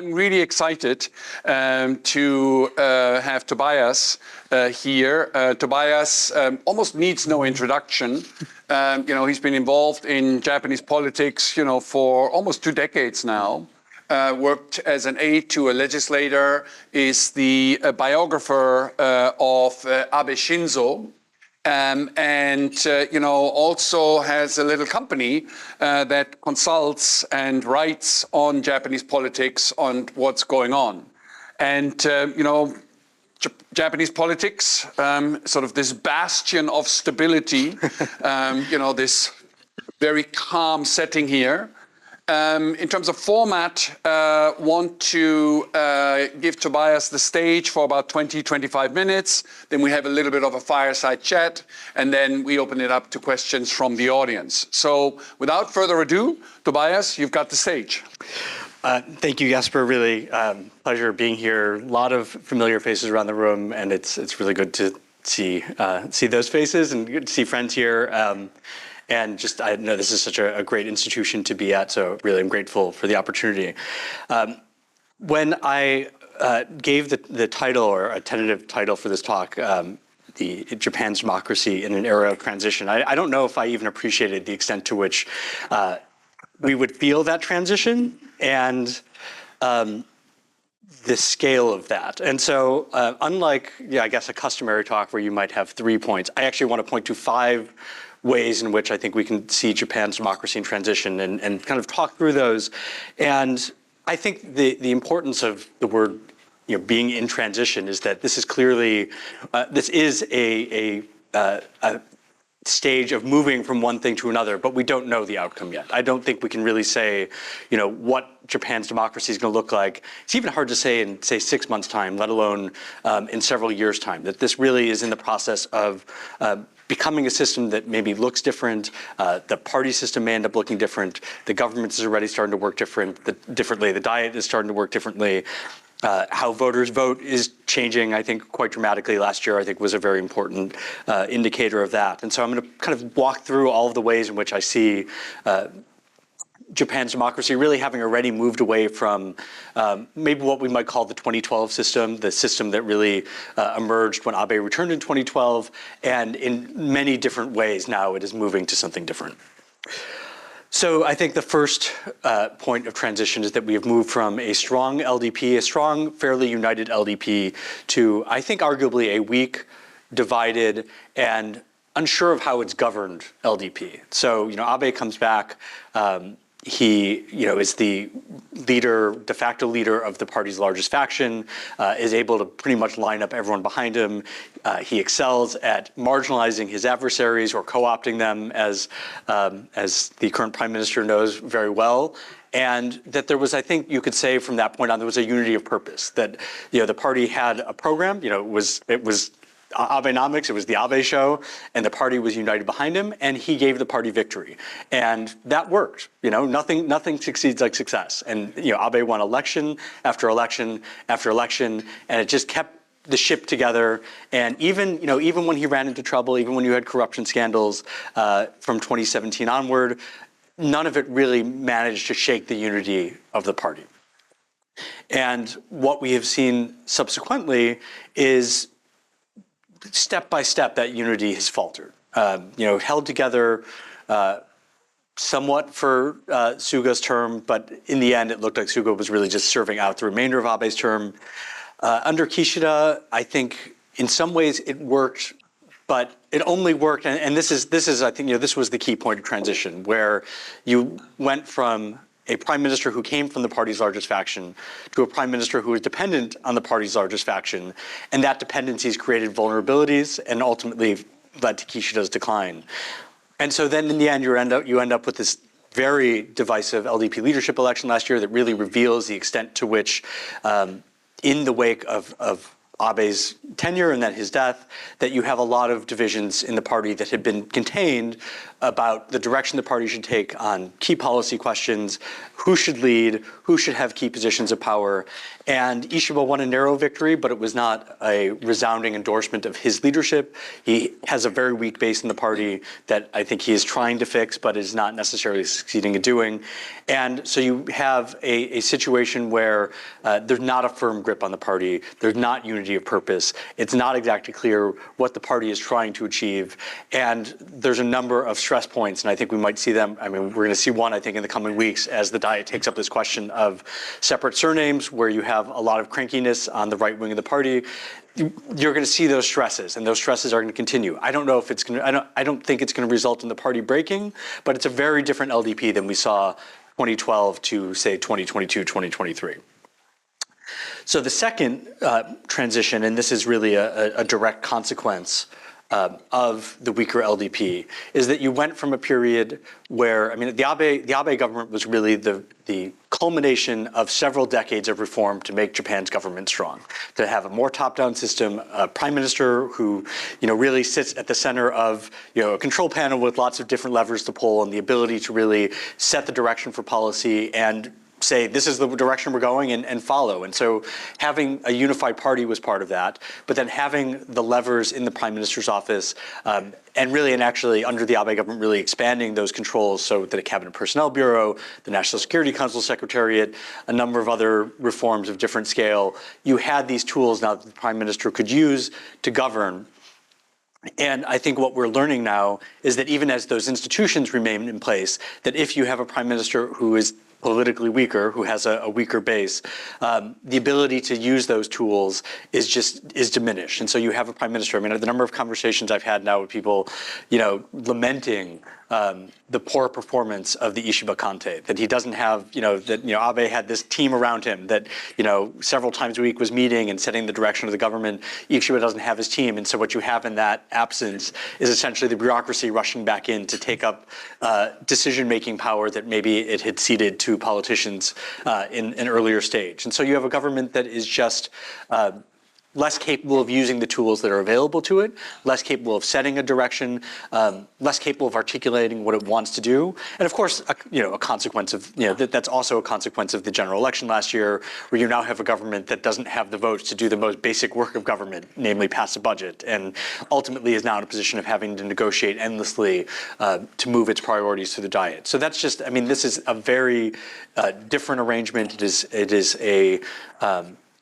I'm really excited to have Tobias here. Tobias almost needs no introduction. He's been involved in Japanese politics, for almost 2 decades now. Worked as an aide to a legislator, is the biographer of Abe Shinzo. Also has a little company that consults and writes on Japanese politics, on what's going on. And, Japanese politics, sort of this bastion of stability, this very calm setting here. In terms of format, want to give Tobias the stage for about 20-25 minutes. Then we have a little bit of a fireside chat, and then we open it up to questions from the audience. So without further ado, Tobias, you've got the stage. Thank you, Jesper. Really pleasure being here. A lot of familiar faces around the room, and it's really good to see those faces and good to see friends here. And I know this is such a great institution to be at, so really I'm grateful for the opportunity. When I gave the title, or a tentative title for this talk, Japan's Democracy in an Era of Transition, I don't know if I even appreciated the extent to which we would feel that transition and the scale of that. And so unlike, I guess, a customary talk where you might have 3 points, I actually want to point to 5 ways in which I think we can see Japan's democracy in transition and kind of talk through those. And I think the importance of the word being in transition is that this is clearly, this is a stage of moving from one thing to another, but we don't know the outcome yet. I don't think we can really say, what Japan's democracy is going to look like. It's even hard to say in, say, 6 months' time, let alone in several years' time, that this really is in the process of becoming a system that maybe looks different. The party system may end up looking different. The government is already starting to work differently. The diet is starting to work differently. How voters vote is changing, I think, quite dramatically. Last year, I think, was a very important indicator of that. And so I'm going to kind of walk through all of the ways in which I see Japan's democracy really having already moved away from maybe what we might call the 2012 system, the system that really emerged when Abe returned in 2012. And in many different ways now it is moving to something different. So I think the first point of transition is that we have moved from a strong LDP, a strong, fairly united LDP, to, I think, arguably a weak, divided, and unsure of how it's governed LDP. So, Abe comes back. He, is the leader, de facto leader of the party's largest faction, is able to pretty much line up everyone behind him. He excels at marginalizing his adversaries or co-opting them, as the current prime minister knows very well. And that there was, I think you could say from that point on, there was a unity of purpose, that, the party had a program, it was Abenomics, it was the Abe show, and the party was united behind him, and he gave the party victory. And that worked. Nothing succeeds like success. And Abe won election after election after election, and it just kept the ship together. And even when he ran into trouble, even when you had corruption scandals from 2017 onward, none of it really managed to shake the unity of the party. And what we have seen subsequently is step by step, that unity has faltered. Held together somewhat for Suga's term, but in the end, it looked like Suga was really just serving out the remainder of Abe's term. Under Kishida, I think in some ways it worked, but it only worked, and this is I think this was the key point of transition, where you went from a prime minister who came from the party's largest faction to a prime minister who was dependent on the party's largest faction, and that dependencies created vulnerabilities and ultimately led to Kishida's decline. And so then in the end, you end up with this very divisive LDP leadership election last year that really reveals the extent to which, in the wake of Abe's tenure and then his death, that you have a lot of divisions in the party that had been contained about the direction the party should take on key policy questions, who should lead, who should have key positions of power. And Ishiba won a narrow victory, but it was not a resounding endorsement of his leadership. He has a very weak base in the party that I think he is trying to fix, but is not necessarily succeeding in doing. And so you have a situation where there's not a firm grip on the party. There's not unity of purpose. It's not exactly clear what the party is trying to achieve. And there's a number of stress points, and I think we might see them. I mean, we're going to see one, I think, in the coming weeks as the Diet takes up this question of separate surnames, where you have a lot of crankiness on the right wing of the party. You're going to see those stresses, and those stresses are going to continue. I don't know if it's going to, I don't think it's going to result in the party breaking, but it's a very different LDP than we saw 2012 to, say, 2022, 2023. So the second transition, and this is really a direct consequence of the weaker LDP, is that you went from a period where, I mean, the Abe government was really the culmination of several decades of reform to make Japan's government strong, to have a more top-down system, a prime minister who, really sits at the center of, a control panel with lots of different levers to pull, and the ability to really set the direction for policy and say, this is the direction we're going, and follow. And so having a unified party was part of that, but then having the levers in the prime minister's office, and actually under the Abe government really expanding those controls, so that a cabinet personnel bureau, the National Security Council Secretariat, a number of other reforms of different scale, you had these tools now that the prime minister could use to govern. And I think what we're learning now is that even as those institutions remain in place, that if you have a prime minister who is politically weaker, who has a weaker base, the ability to use those tools is diminished. And so you have a prime minister. I mean, the number of conversations I've had now with people, lamenting the poor performance of the Ishiba Kante, that he doesn't have, Abe had this team around him that, several times a week was meeting and setting the direction of the government. Ishiba doesn't have his team. And so what you have in that absence is essentially the bureaucracy rushing back in to take up decision-making power that maybe it had ceded to politicians in an earlier stage. And so you have a government that is just less capable of using the tools that are available to it, less capable of setting a direction, less capable of articulating what it wants to do. And of course, a consequence of, that's also a consequence of the general election last year, where you now have a government that doesn't have the votes to do the most basic work of government, namely pass a budget, and ultimately is now in a position of having to negotiate endlessly to move its priorities through the Diet. So that's just, I mean, this is a very different arrangement. It is a,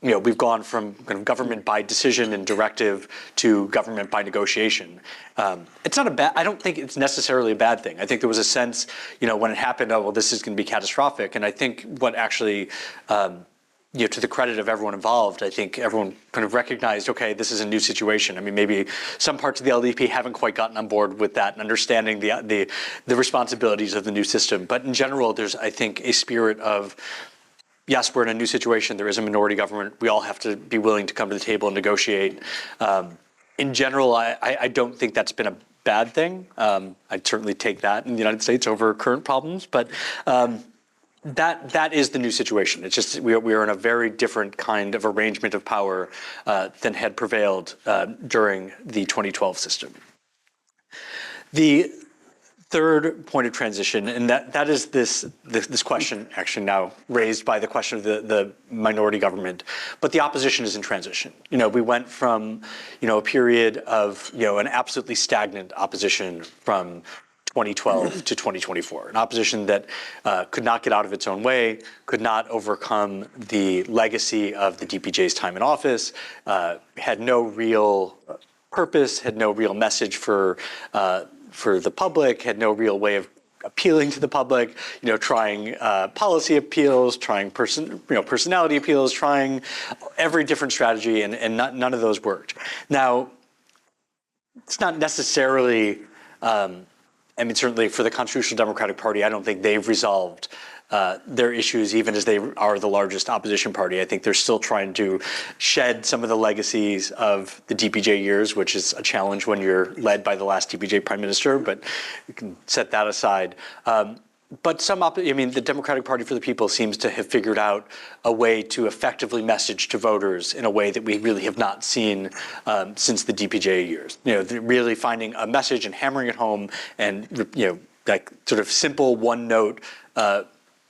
we've gone from kind of government by decision and directive to government by negotiation. It's not a bad, I don't think it's necessarily a bad thing. I think there was a sense, when it happened, oh, well, this is going to be catastrophic. And I think what actually, to the credit of everyone involved, I think everyone kind of recognized, okay, this is a new situation. I mean, maybe some parts of the LDP haven't quite gotten on board with that and understanding the responsibilities of the new system. But in general, there's, I think, a spirit of, yes, we're in a new situation. There is a minority government. We all have to be willing to come to the table and negotiate. In general, I don't think that's been a bad thing. I'd certainly take that in the United States over current problems. But that is the new situation. It's just we are in a very different kind of arrangement of power than had prevailed during the 2012 system. The third point of transition, and that is this question actually now raised by the question of the minority government, but the opposition is in transition. We went from, a period of, an absolutely stagnant opposition from 2012 to 2024, an opposition that could not get out of its own way, could not overcome the legacy of the DPJ's time in office, had no real purpose, had no real message for the public, had no real way of appealing to the public, trying policy appeals, trying personality appeals, trying every different strategy, and none of those worked. Now, it's not necessarily, certainly for the Constitutional Democratic Party, I don't think they've resolved their issues, even as they are the largest opposition party. I think they're still trying to shed some of the legacies of the DPJ years, which is a challenge when you're led by the last DPJ prime minister, but you can set that aside. But the Democratic Party for the People seems to have figured out a way to effectively message to voters in a way that we really have not seen since the DPJ years. Really finding a message and hammering it home, and like sort of simple one-note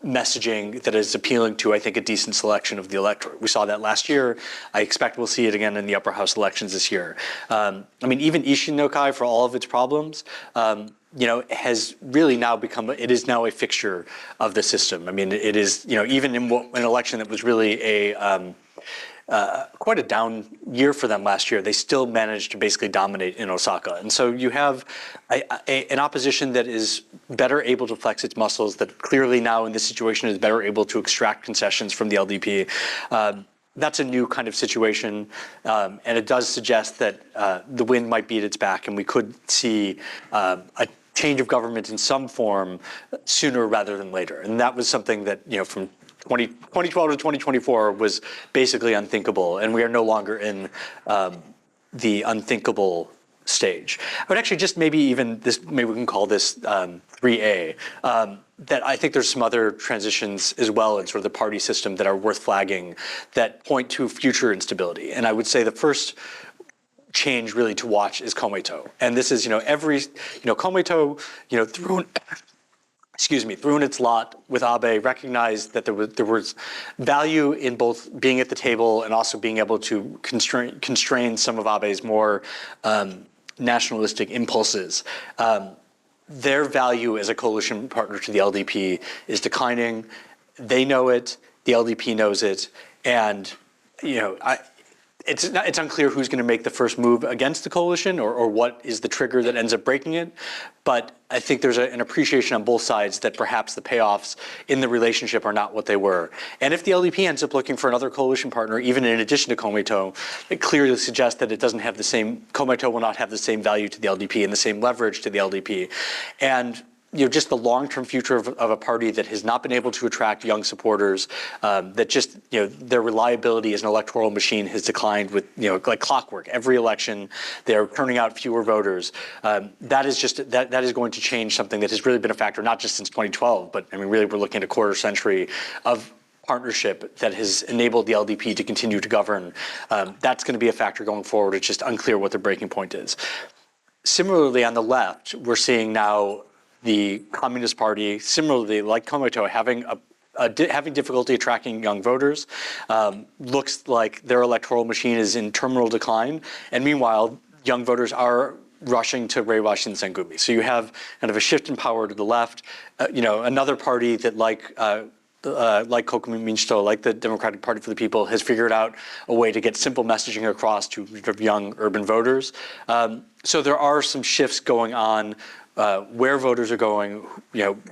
messaging that is appealing to, I think, a decent selection of the electorate. We saw that last year. I expect we'll see it again in the upper house elections this year. Even Isshin no Kai, for all of its problems, has really now it is now a fixture of the system. It is, even in an election that was really quite a down year for them last year, they still managed to basically dominate in Osaka. And so you have an opposition that is better able to flex its muscles, that clearly now in this situation is better able to extract concessions from the LDP. That's a new kind of situation, and it does suggest that the wind might be at its back, and we could see a change of government in some form sooner rather than later. And that was something that, from 2012 to 2024 was basically unthinkable, and we are no longer in the unthinkable stage. I would actually just maybe we can call this 3A. That I think there's some other transitions as well in sort of the party system that are worth flagging that point to future instability. And I would say the first change really to watch is Komeito. And this is, Komeito, threw in its lot with Abe, recognized that there was value in both being at the table and also being able to constrain some of Abe's more nationalistic impulses. Their value as a coalition partner to the LDP is declining. They know it. The LDP knows it, and it's unclear who's going to make the first move against the coalition or what is the trigger that ends up breaking it. But I think there's an appreciation on both sides that perhaps the payoffs in the relationship are not what they were. And if the LDP ends up looking for another coalition partner, even in addition to Komeito, it clearly suggests that Komeito will not have the same value to the LDP and the same leverage to the LDP. And just the long-term future of a party that has not been able to attract young supporters, that just, their reliability as an electoral machine has declined with, like clockwork. Every election, they're turning out fewer voters. That is going to change something that has really been a factor, not just since 2012, but really we're looking at a quarter century of partnership that has enabled the LDP to continue to govern. That's going to be a factor going forward. It's just unclear what the breaking point is. Similarly, on the left, we're seeing now the Communist Party, similarly like Komeito, having difficulty attracting young voters. Looks like their electoral machine is in terminal decline, and meanwhile, young voters are rushing to Reiwashi and Sengumi. So you have kind of a shift in power to the left. Another party that like Kokumin Minchito, like the Democratic Party for the People, has figured out a way to get simple messaging across to young urban voters. So there are some shifts going on. Where voters are going,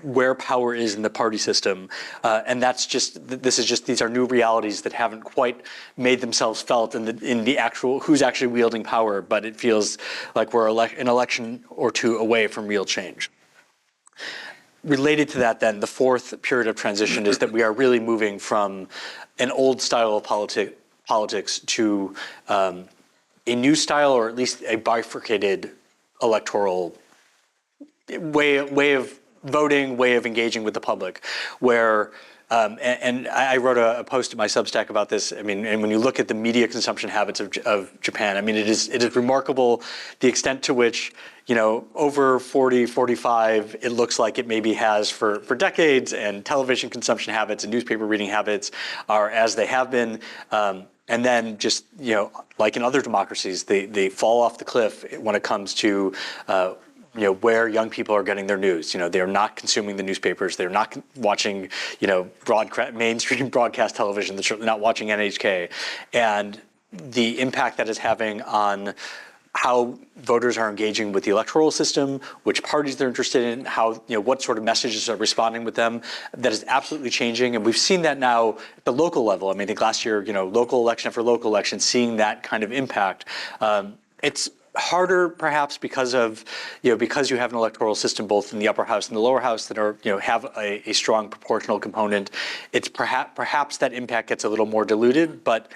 where power is in the party system, and these are new realities that haven't quite made themselves felt in the actual who's actually wielding power. But it feels like we're an election or two away from real change. Related to that, then, the fourth period of transition is that we are really moving from an old style of politics to a new style, or at least a bifurcated electoral way of voting, way of engaging with the public, where and I wrote a post in my Substack about this. And when you look at the media consumption habits of Japan, it is remarkable the extent to which, over 40, 45, it looks like it maybe has for decades, and television consumption habits and newspaper reading habits are as they have been. And then just, like in other democracies, they fall off the cliff when it comes to where young people are getting their news. They are not consuming the newspapers. They're not watching, mainstream broadcast television. They're certainly not watching NHK. And the impact that is having on how voters are engaging with the electoral system, which parties they're interested in, how, what sort of messages are responding with them, that is absolutely changing. And we've seen that now at the local level. I think last year, local election after local election, seeing that kind of impact. It's harder perhaps because you have an electoral system both in the upper house and the lower house that are have a strong proportional component. It's perhaps that impact gets a little more diluted, but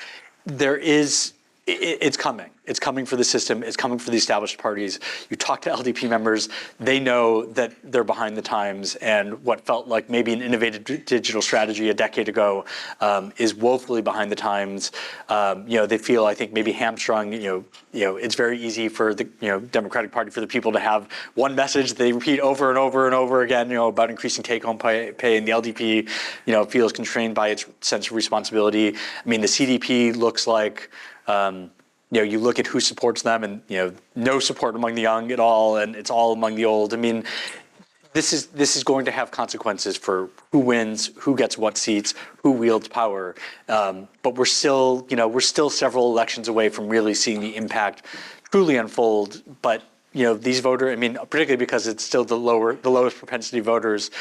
there is It's coming. It's coming for the system. It's coming for the established parties. You talk to LDP members, they know that they're behind the times, and what felt like maybe an innovative digital strategy a decade ago is woefully behind the times. They feel, I think, maybe hamstrung. It's very easy for the Democratic Party, for the people to have one message they repeat over and over and over again, about increasing take-home pay, and the LDP, feels constrained by its sense of responsibility. I mean, the CDP looks like. You look at who supports them, and no support among the young at all, and it's all among the old. I mean, this is going to have consequences for who wins, who gets what seats, who wields power. But we're still several elections away from really seeing the impact truly unfold. But these voters, particularly because it's still the lowest propensity voters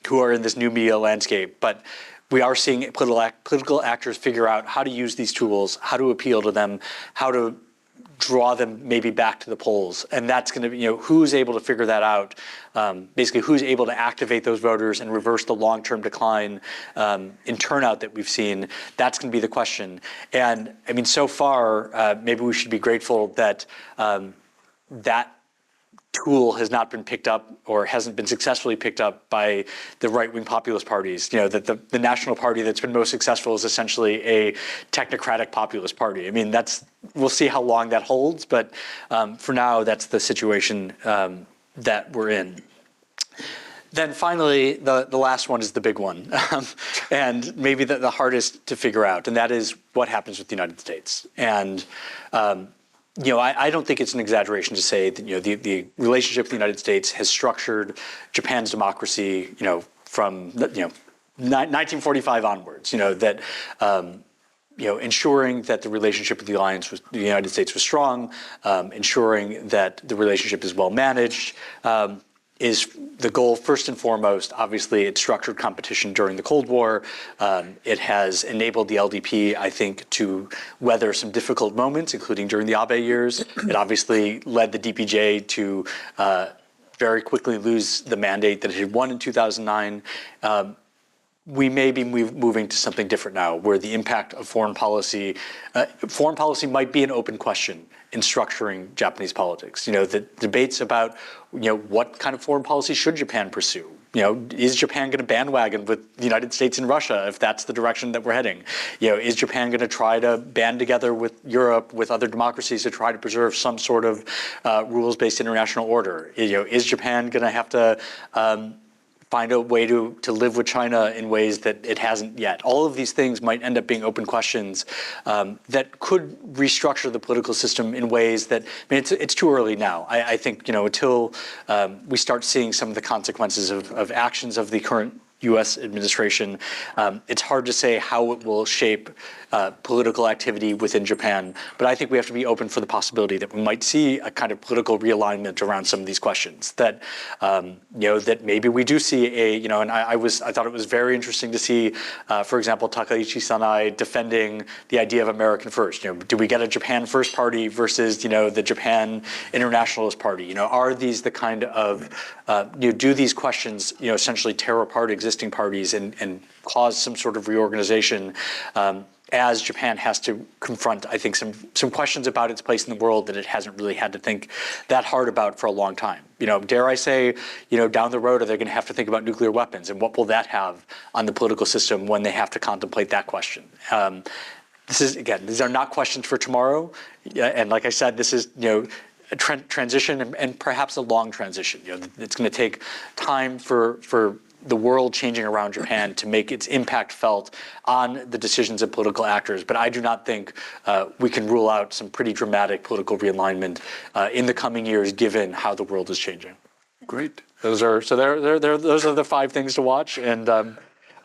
who are in this new media landscape, but. We are seeing political actors figure out how to use these tools, how to appeal to them, how to draw them maybe back to the polls. And that's going to be, who's able to figure that out, basically who's able to activate those voters and reverse the long-term decline in turnout that we've seen. That's going to be the question. And so far, maybe we should be grateful that that tool has not been picked up or hasn't been successfully picked up by the right-wing populist parties. That the national party that's been most successful is essentially a technocratic populist party. We'll see how long that holds, but for now, that's the situation that we're in. Then finally, the last one is the big one, and maybe the hardest to figure out, and that is what happens with the United States. And I don't think it's an exaggeration to say that the relationship with the United States has structured Japan's democracy, from 1945 onwards. That ensuring that the relationship with the alliance with the United States was strong, ensuring that the relationship is well managed. Is the goal first and foremost. Obviously, it structured competition during the Cold War. It has enabled the LDP, I think, to weather some difficult moments, including during the Abe years. It obviously led the DPJ to very quickly lose the mandate that it had won in 2009. We may be moving to something different now, where the impact of foreign policy might be an open question in structuring Japanese politics. The debates about, what kind of foreign policy should Japan pursue? Is Japan going to bandwagon with the United States and Russia if that's the direction that we're heading? Is Japan going to try to band together with Europe, with other democracies to try to preserve some sort of rules-based international order? Is Japan going to have to find a way to live with China in ways that it hasn't yet? All of these things might end up being open questions that could restructure the political system in ways that, it's too early now. I think, until we start seeing some of the consequences of actions of the current U.S. administration, it's hard to say how it will shape political activity within Japan. But I think we have to be open for the possibility that we might see a kind of political realignment around some of these questions. That that maybe we do see and I thought it was very interesting to see, for example, Takaichi Sanai defending the idea of American First. Do we get a Japan First party versus the Japan Internationalist Party? Are these the kind of do these questions essentially tear apart existing parties and cause some sort of reorganization? As Japan has to confront, I think, some questions about its place in the world that it hasn't really had to think that hard about for a long time. Dare I say, down the road, are they going to have to think about nuclear weapons, and what will that have on the political system when they have to contemplate that question? These are not questions for tomorrow, and like I said, this is a transition and perhaps a long transition. It's going to take time for the world changing around Japan to make its impact felt on the decisions of political actors. But I do not think we can rule out some pretty dramatic political realignment in the coming years, given how the world is changing. Great. Those are the 5 things to watch, and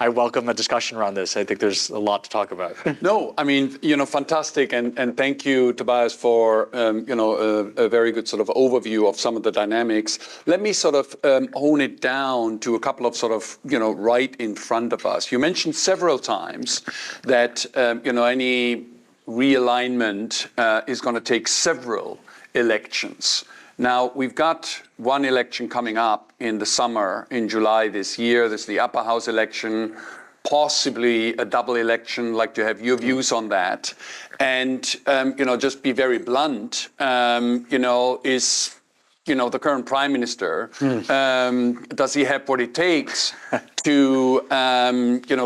I welcome a discussion around this. I think there's a lot to talk about. No, fantastic, and thank you, Tobias, for a very good sort of overview of some of the dynamics. Let me sort of hone it down to a couple of sort of right in front of us. You mentioned several times that any realignment is going to take several elections. Now, we've got one election coming up in the summer, in July this year. This is the upper house election. possibly a double election, like to have your views on that. And, just be very blunt, is, the current prime minister, does he have what it takes to,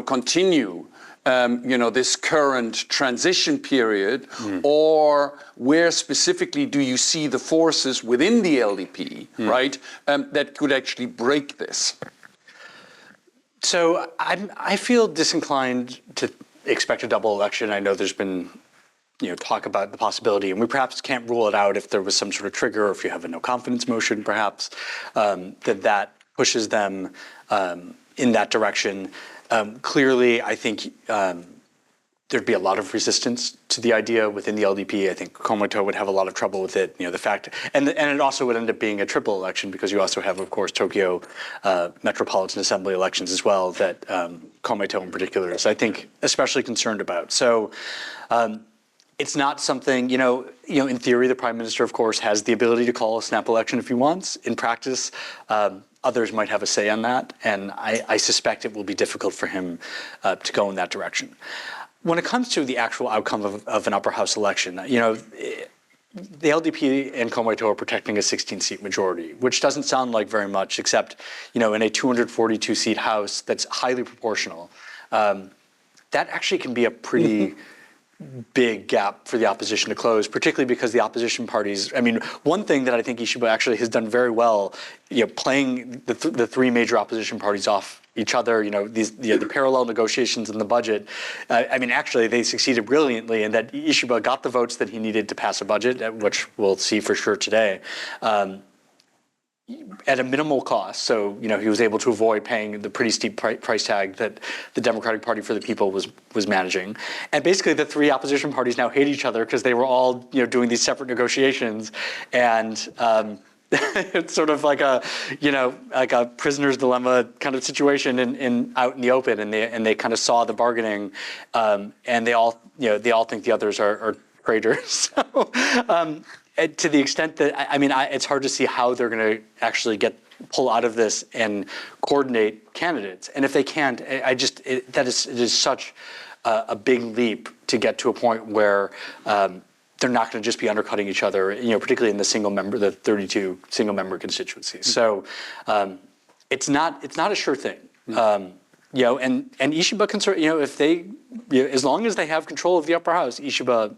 continue this current transition period, or where specifically do you see the forces within the LDP, right, that could actually break this? So I feel disinclined to expect a double election. I know there's been talk about the possibility, and we perhaps can't rule it out if there was some sort of trigger, or if you have a no confidence motion, perhaps, that pushes them in that direction. Clearly, I think there'd be a lot of resistance to the idea within the LDP. I think Komoto would have a lot of trouble with it. The fact, and it also would end up being a triple election, because you also have, of course, Tokyo Metropolitan Assembly elections as well, that Komoto in particular is, I think, especially concerned about. So it's not something, in theory, the prime minister, of course, has the ability to call a snap election if he wants. In practice, others might have a say on that, and I suspect it will be difficult for him to go in that direction. When it comes to the actual outcome of an upper house election, the LDP and Komoto are protecting a 16-seat majority, which doesn't sound like very much, except, in a 242-seat house that's highly proportional. That actually can be a pretty big gap for the opposition to close, particularly because the opposition parties, one thing that I think Ishiba actually has done very well, playing the three major opposition parties off each other, the parallel negotiations in the budget, actually they succeeded brilliantly in that Ishiba got the votes that he needed to pass a budget, which we'll see for sure today, at a minimal cost. So, he was able to avoid paying the pretty steep price tag that the Democratic Party for the People was managing. And basically the three opposition parties now hate each other because they were all, doing these separate negotiations. And it's sort of like a prisoner's dilemma kind of situation out in the open. And they kind of saw the bargaining, and they all think the others are traitors. So, to the extent that, it's hard to see how they're going to actually pull out of this and coordinate candidates. And if they can't, it is such a big leap to get to a point where they're not going to just be undercutting each other, particularly in the 32 single member constituencies. So it's not a sure thing. And Ishiba can, if they, as long as they have control of the upper house, Ishiba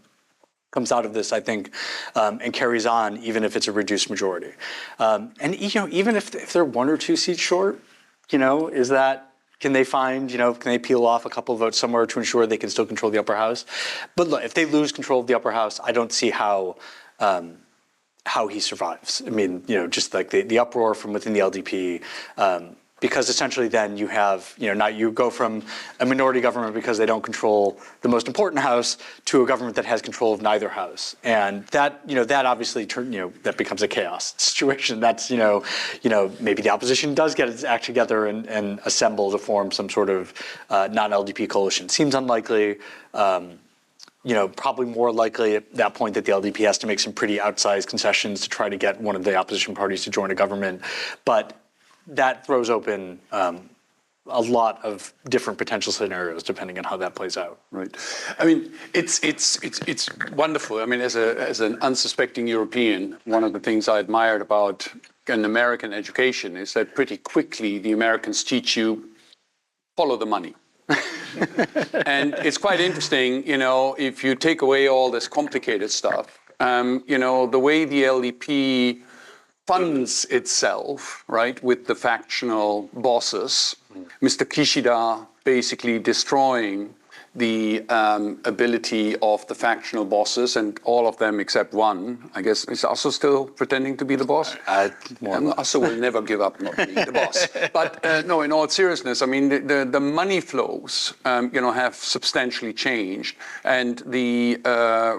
comes out of this, I think, and carries on, even if it's a reduced majority. And even if they're 1 or 2 seats short, can they find, can they peel off a couple of votes somewhere to ensure they can still control the upper house? But look, if they lose control of the upper house, I don't see how he survives. Just like the uproar from within the LDP. Because essentially then you have, now you go from a minority government because they don't control the most important house to a government that has control of neither house. And that, that obviously, that becomes a chaos situation. That's, maybe the opposition does get its act together and assemble to form some sort of non-LDP coalition. Seems unlikely. Probably more likely at that point that the LDP has to make some pretty outsized concessions to try to get one of the opposition parties to join a government. But that throws open a lot of different potential scenarios depending on how that plays out. Right. It's wonderful. As an unsuspecting European, one of the things I admired about an American education is that pretty quickly the Americans teach you follow the money. And it's quite interesting, if you take away all this complicated stuff, the way the LDP funds itself, right, with the factional bosses, Mr. Kishida basically destroying the ability of the factional bosses, and all of them except one, I guess, is also still pretending to be the boss. Also will never give up not being the boss. But no, in all seriousness, the money flows, have substantially changed, and the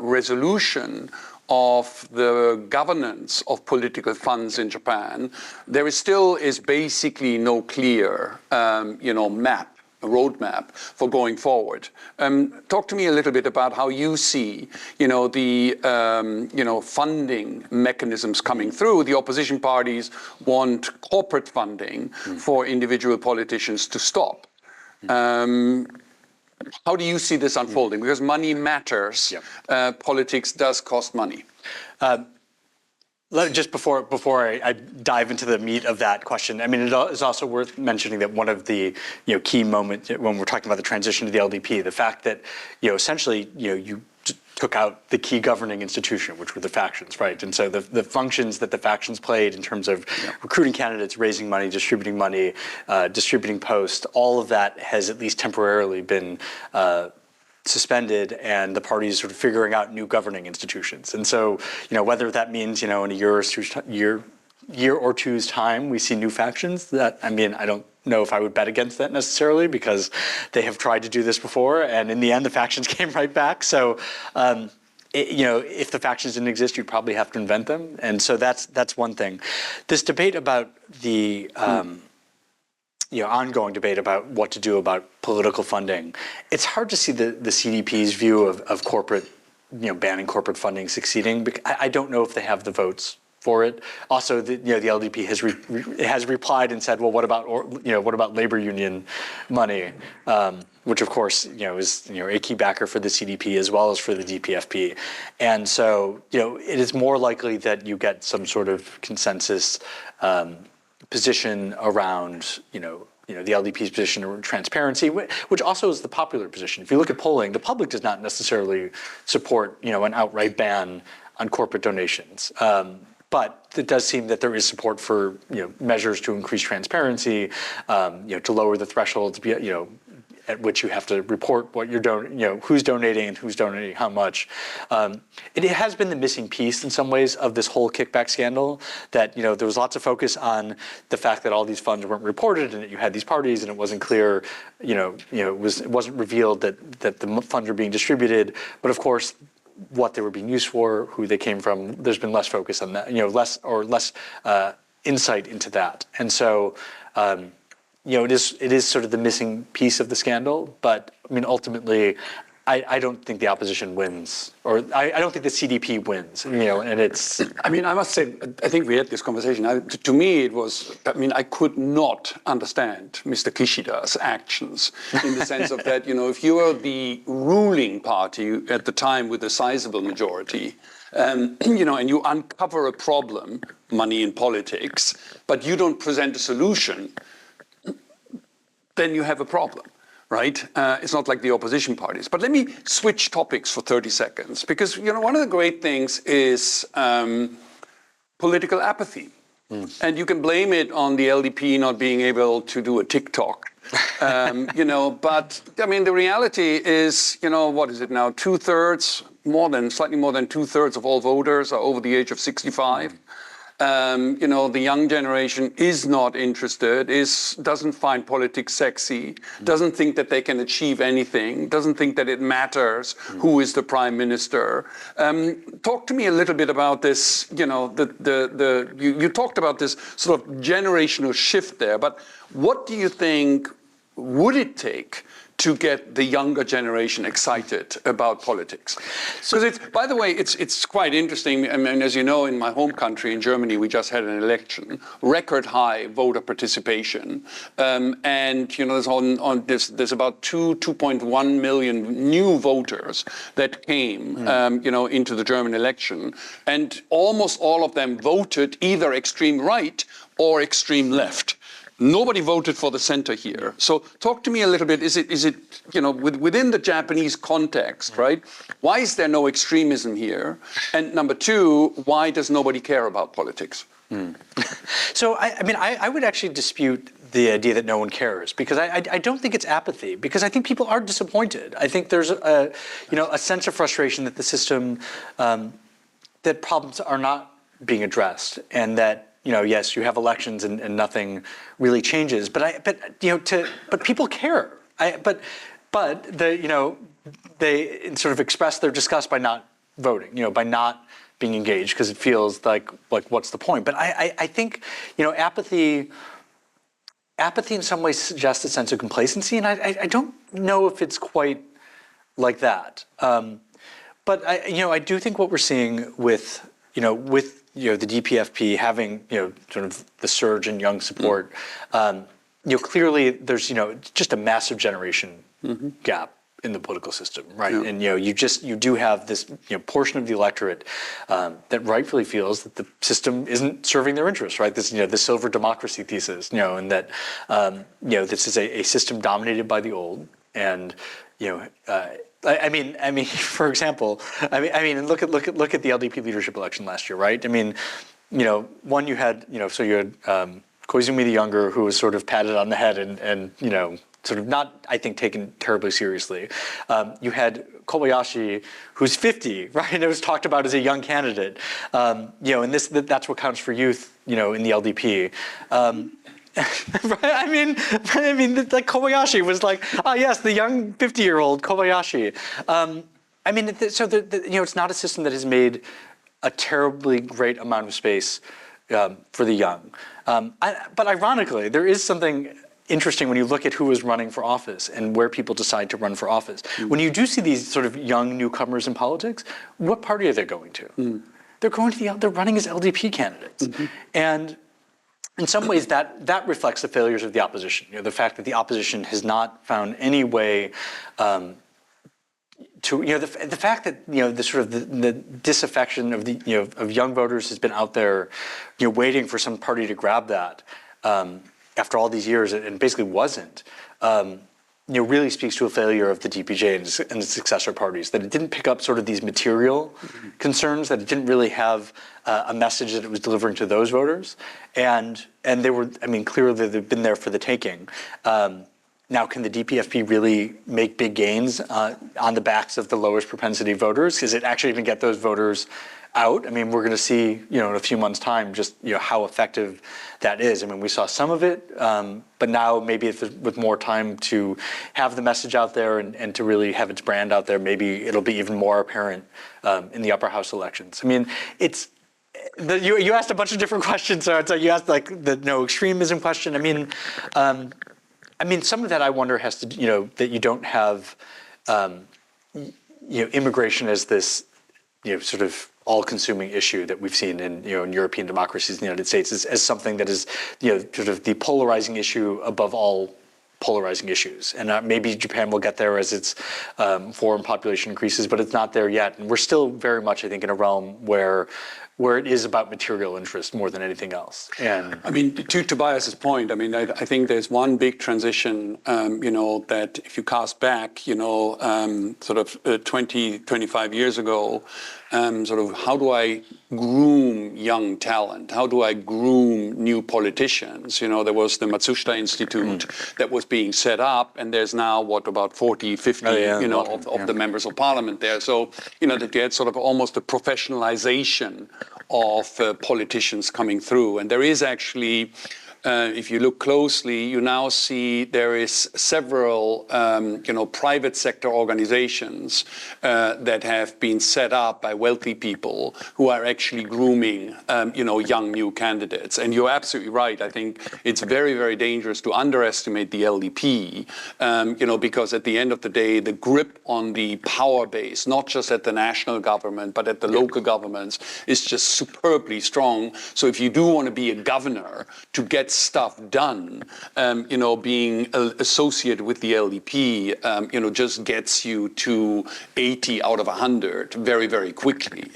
resolution of the governance of political funds in Japan, there is basically no clear, map, a roadmap for going forward. Talk to me a little bit about how you see, the funding mechanisms coming through. The opposition parties want corporate funding for individual politicians to stop. How do you see this unfolding? Because money matters. Politics does cost money. Just before I dive into the meat of that question, I mean, it is also worth mentioning that one of the key moments when we're talking about the transition to the LDP, the fact that essentially you took out the key governing institution, which were the factions, right? And so the functions that the factions played in terms of recruiting candidates, raising money, distributing posts, all of that has at least temporarily been suspended, and the parties sort of figuring out new governing institutions. And so, whether that means, in a year or two's time, we see new factions, that, I mean, I don't know if I would bet against that necessarily, because they have tried to do this before, and in the end, the factions came right back. So, if the factions didn't exist, you'd probably have to invent them. And so that's one thing. This debate about the ongoing debate about what to do about political funding. It's hard to see the CDP's view of corporate, banning corporate funding succeeding. I don't know if they have the votes for it. Also, the LDP has replied and said, well, what about labor union money, which of course is a key backer for the CDP as well as for the DPFP, and so it is more likely that you get some sort of consensus position around, the LDP's position around transparency, which also is the popular position. If you look at polling, the public does not necessarily support, an outright ban on corporate donations. But it does seem that there is support for, measures to increase transparency, to lower the threshold to be, at which you have to report what you're doing, who's donating and who's donating how much. It has been the missing piece in some ways of this whole kickback scandal, that there was lots of focus on the fact that all these funds weren't reported and that you had these parties and it wasn't clear, it wasn't revealed that the funds were being distributed. But of course, what they were being used for, who they came from, there's been less focus on that, less insight into that. And so, it is sort of the missing piece of the scandal, but I mean, ultimately, I don't think the opposition wins, or I don't think the CDP wins, and it's... I mean, I must say, I think we had this conversation. To me, it was, I could not understand Mr. Kishida's actions in the sense of that, if you are the ruling party at the time with a sizable majority, and you uncover a problem, money in politics, but you don't present a solution, then you have a problem, right? It's not like the opposition parties. But let me switch topics for 30 seconds, because one of the great things is political apathy. And you can blame it on the LDP not being able to do a TikTok. But I mean, the reality is, what is it now? Slightly more than 2/3 of all voters are over the age of 65. The young generation is not interested, doesn't find politics sexy, doesn't think that they can achieve anything, doesn't think that it matters who is the prime minister. Talk to me a little bit about this. You talked about this sort of generational shift there, but what do you think would it take to get the younger generation excited about politics? Because by the way, it's quite interesting. I mean, as you know, in my home country, in Germany, we just had an election, record high voter participation. And, there's about 2.1 million new voters that came, into the German election. And almost all of them voted either extreme right or extreme left. Nobody voted for the center here. So talk to me a little bit. Is it within the Japanese context, right? Why is there no extremism here? And number two, why does nobody care about politics? So I would actually dispute the idea that no one cares, because I don't think it's apathy, because I think people are disappointed. I think there's a sense of frustration that the system, that problems are not being addressed, and that yes, you have elections and nothing really changes, but people care. But they sort of express their disgust by not voting, by not being engaged, because it feels like what's the point? But I think apathy in some ways suggests a sense of complacency, and I don't know if it's quite like that. But I do think what we're seeing with the DPFP having sort of the surge in young support clearly there's, just a massive generation gap in the political system, right? Yeah. And you do have this portion of the electorate that rightfully feels that the system isn't serving their interests, right? This the silver democracy thesis, and that this is a system dominated by the old, and I mean, for example, and look at the LDP leadership election last year, right? I mean, one you had Koizumi the Younger, who was sort of patted on the head and sort of not, I think, taken terribly seriously. You had Kobayashi, who's 50, right? And it was talked about as a young candidate. And that's what counts for youth, in the LDP. I mean, like Kobayashi was like, yes, the young 50-year-old Kobayashi. It's not a system that has made a terribly great amount of space for the young. But ironically, there is something interesting when you look at who is running for office and where people decide to run for office. When you do see these sort of young newcomers in politics, what party are they going to? They're going to they're running as LDP candidates. And in some ways, that reflects the failures of the opposition. The fact that the opposition has not found any way to the fact that the sort of the disaffection of the of young voters has been out there, waiting for some party to grab that after all these years, and basically wasn't. Really speaks to a failure of the DPJ and its successor parties, that it didn't pick up sort of these material concerns, that it didn't really have a message that it was delivering to those voters, and they were, clearly they've been there for the taking. Now, can the DPFP really make big gains on the backs of the lowest propensity voters? Is it actually going to get those voters out? We're going to see, in a few months' time, just how effective that is. We saw some of it, but now maybe with more time to have the message out there and to really have its brand out there, maybe it'll be even more apparent in the upper house elections. It's you asked a bunch of different questions. So you asked like the no extremism question. Some of that I wonder has to that you don't have immigration as this sort of all-consuming issue that we've seen in in European democracies in the United States as something that is sort of the polarizing issue above all polarizing issues. And maybe Japan will get there as its foreign population increases, but it's not there yet. And we're still very much, I think, in a realm where it is about material interest more than anything else. And to Tobias's point, I think there's one big transition, that if you cast back, sort of 20, 25 years ago, sort of how do I groom young talent? How do I groom new politicians? There was the Matsushita Institute that was being set up, and there's now, about 40, 50, of the members of parliament there. So, that you had sort of almost a professionalization of politicians coming through. And there is actually, if you look closely, you now see there is several, private sector organizations that have been set up by wealthy people who are actually grooming, young new candidates. And you're absolutely right. I think it's very, very dangerous to underestimate the LDP, because at the end of the day, the grip on the power base, not just at the national government, but at the local governments, is just superbly strong. So if you do want to be a governor to get stuff done, being associated with the LDP, just gets you to 80 out of 100 very, very quickly.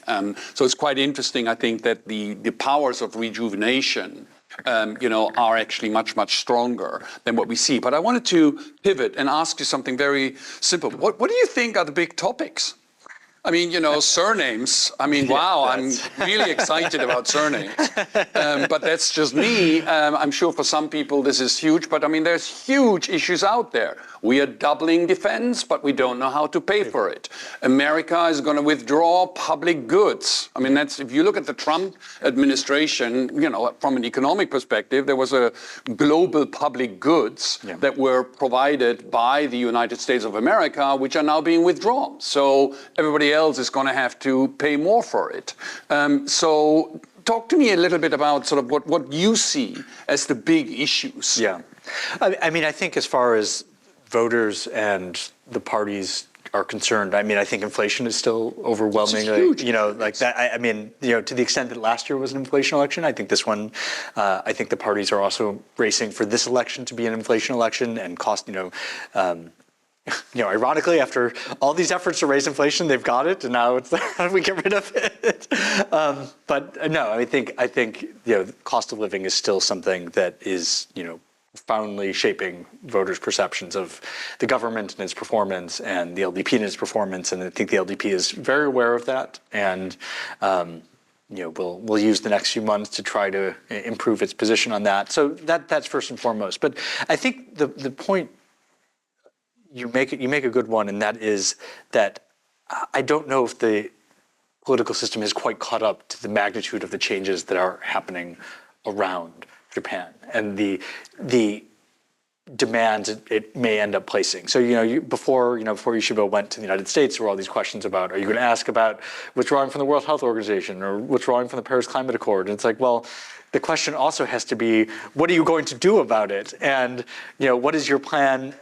So it's quite interesting, I think, that the powers of rejuvenation, are actually much, much stronger than what we see. But I wanted to pivot and ask you something very simple. What do you think are the big topics? Surnames. Wow, I'm really excited about surnames. But that's just me. I'm sure for some people this is huge, but there's huge issues out there. We are doubling defense, but we don't know how to pay for it. America is going to withdraw public goods. That's, if you look at the Trump administration, from an economic perspective, there was a global public goods that were provided by the United States of America, which are now being withdrawn. So everybody else is going to have to pay more for it. So talk to me a little bit about sort of what you see as the big issues. Yeah. I think as far as voters and the parties are concerned. I mean, I think inflation is still overwhelmingly, huge. Like that. I mean, to the extent that last year was an inflation election, I think this one, I think the parties are also racing for this election to be an inflation election and cost, ironically, after all these efforts to raise inflation, they've got it, and now it's how do we get rid of it? But no, I think cost of living is still something that is profoundly shaping voters' perceptions of the government and its performance, and the LDP and its performance. And I think the LDP is very aware of that, and we'll use the next few months to try to improve its position on that. So that's first and foremost. But I think the point you make a good one, and that is that I don't know if the political system has quite caught up to the magnitude of the changes that are happening around Japan and the demands it may end up placing. So before Yoshiba went to the United States, there were all these questions about, are you going to ask about withdrawing from the World Health Organization or withdrawing from the Paris Climate Accord? And it's like, well, the question also has to be, what are you going to do about it? And what is your plan?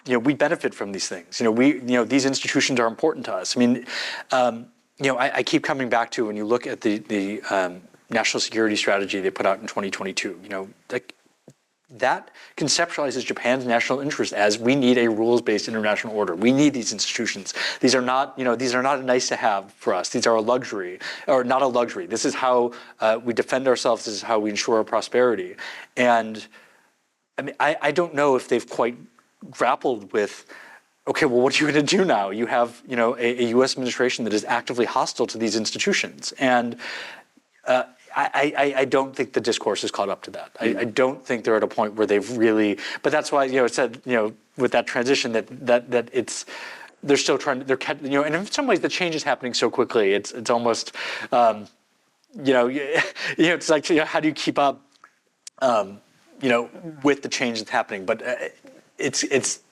We benefit from these things. These institutions are important to us. I mean, I keep coming back to when you look at the national security strategy they put out in 2022. That conceptualizes Japan's national interest as we need a rules-based international order. We need these institutions. These are not, these are not a nice to have for us. These are a luxury, or not a luxury. This is how we defend ourselves. This is how we ensure our prosperity. And I mean, I don't know if they've quite grappled with, okay, well, what are you going to do now? You have, a U.S. administration that is actively hostile to these institutions, and I don't think the discourse has caught up to that. I don't think they're at a point where they've really. But that's why it said with that transition that it's they're still trying. And in some ways the change is happening so quickly. It's almost it's like how do you keep up with the change that's happening? But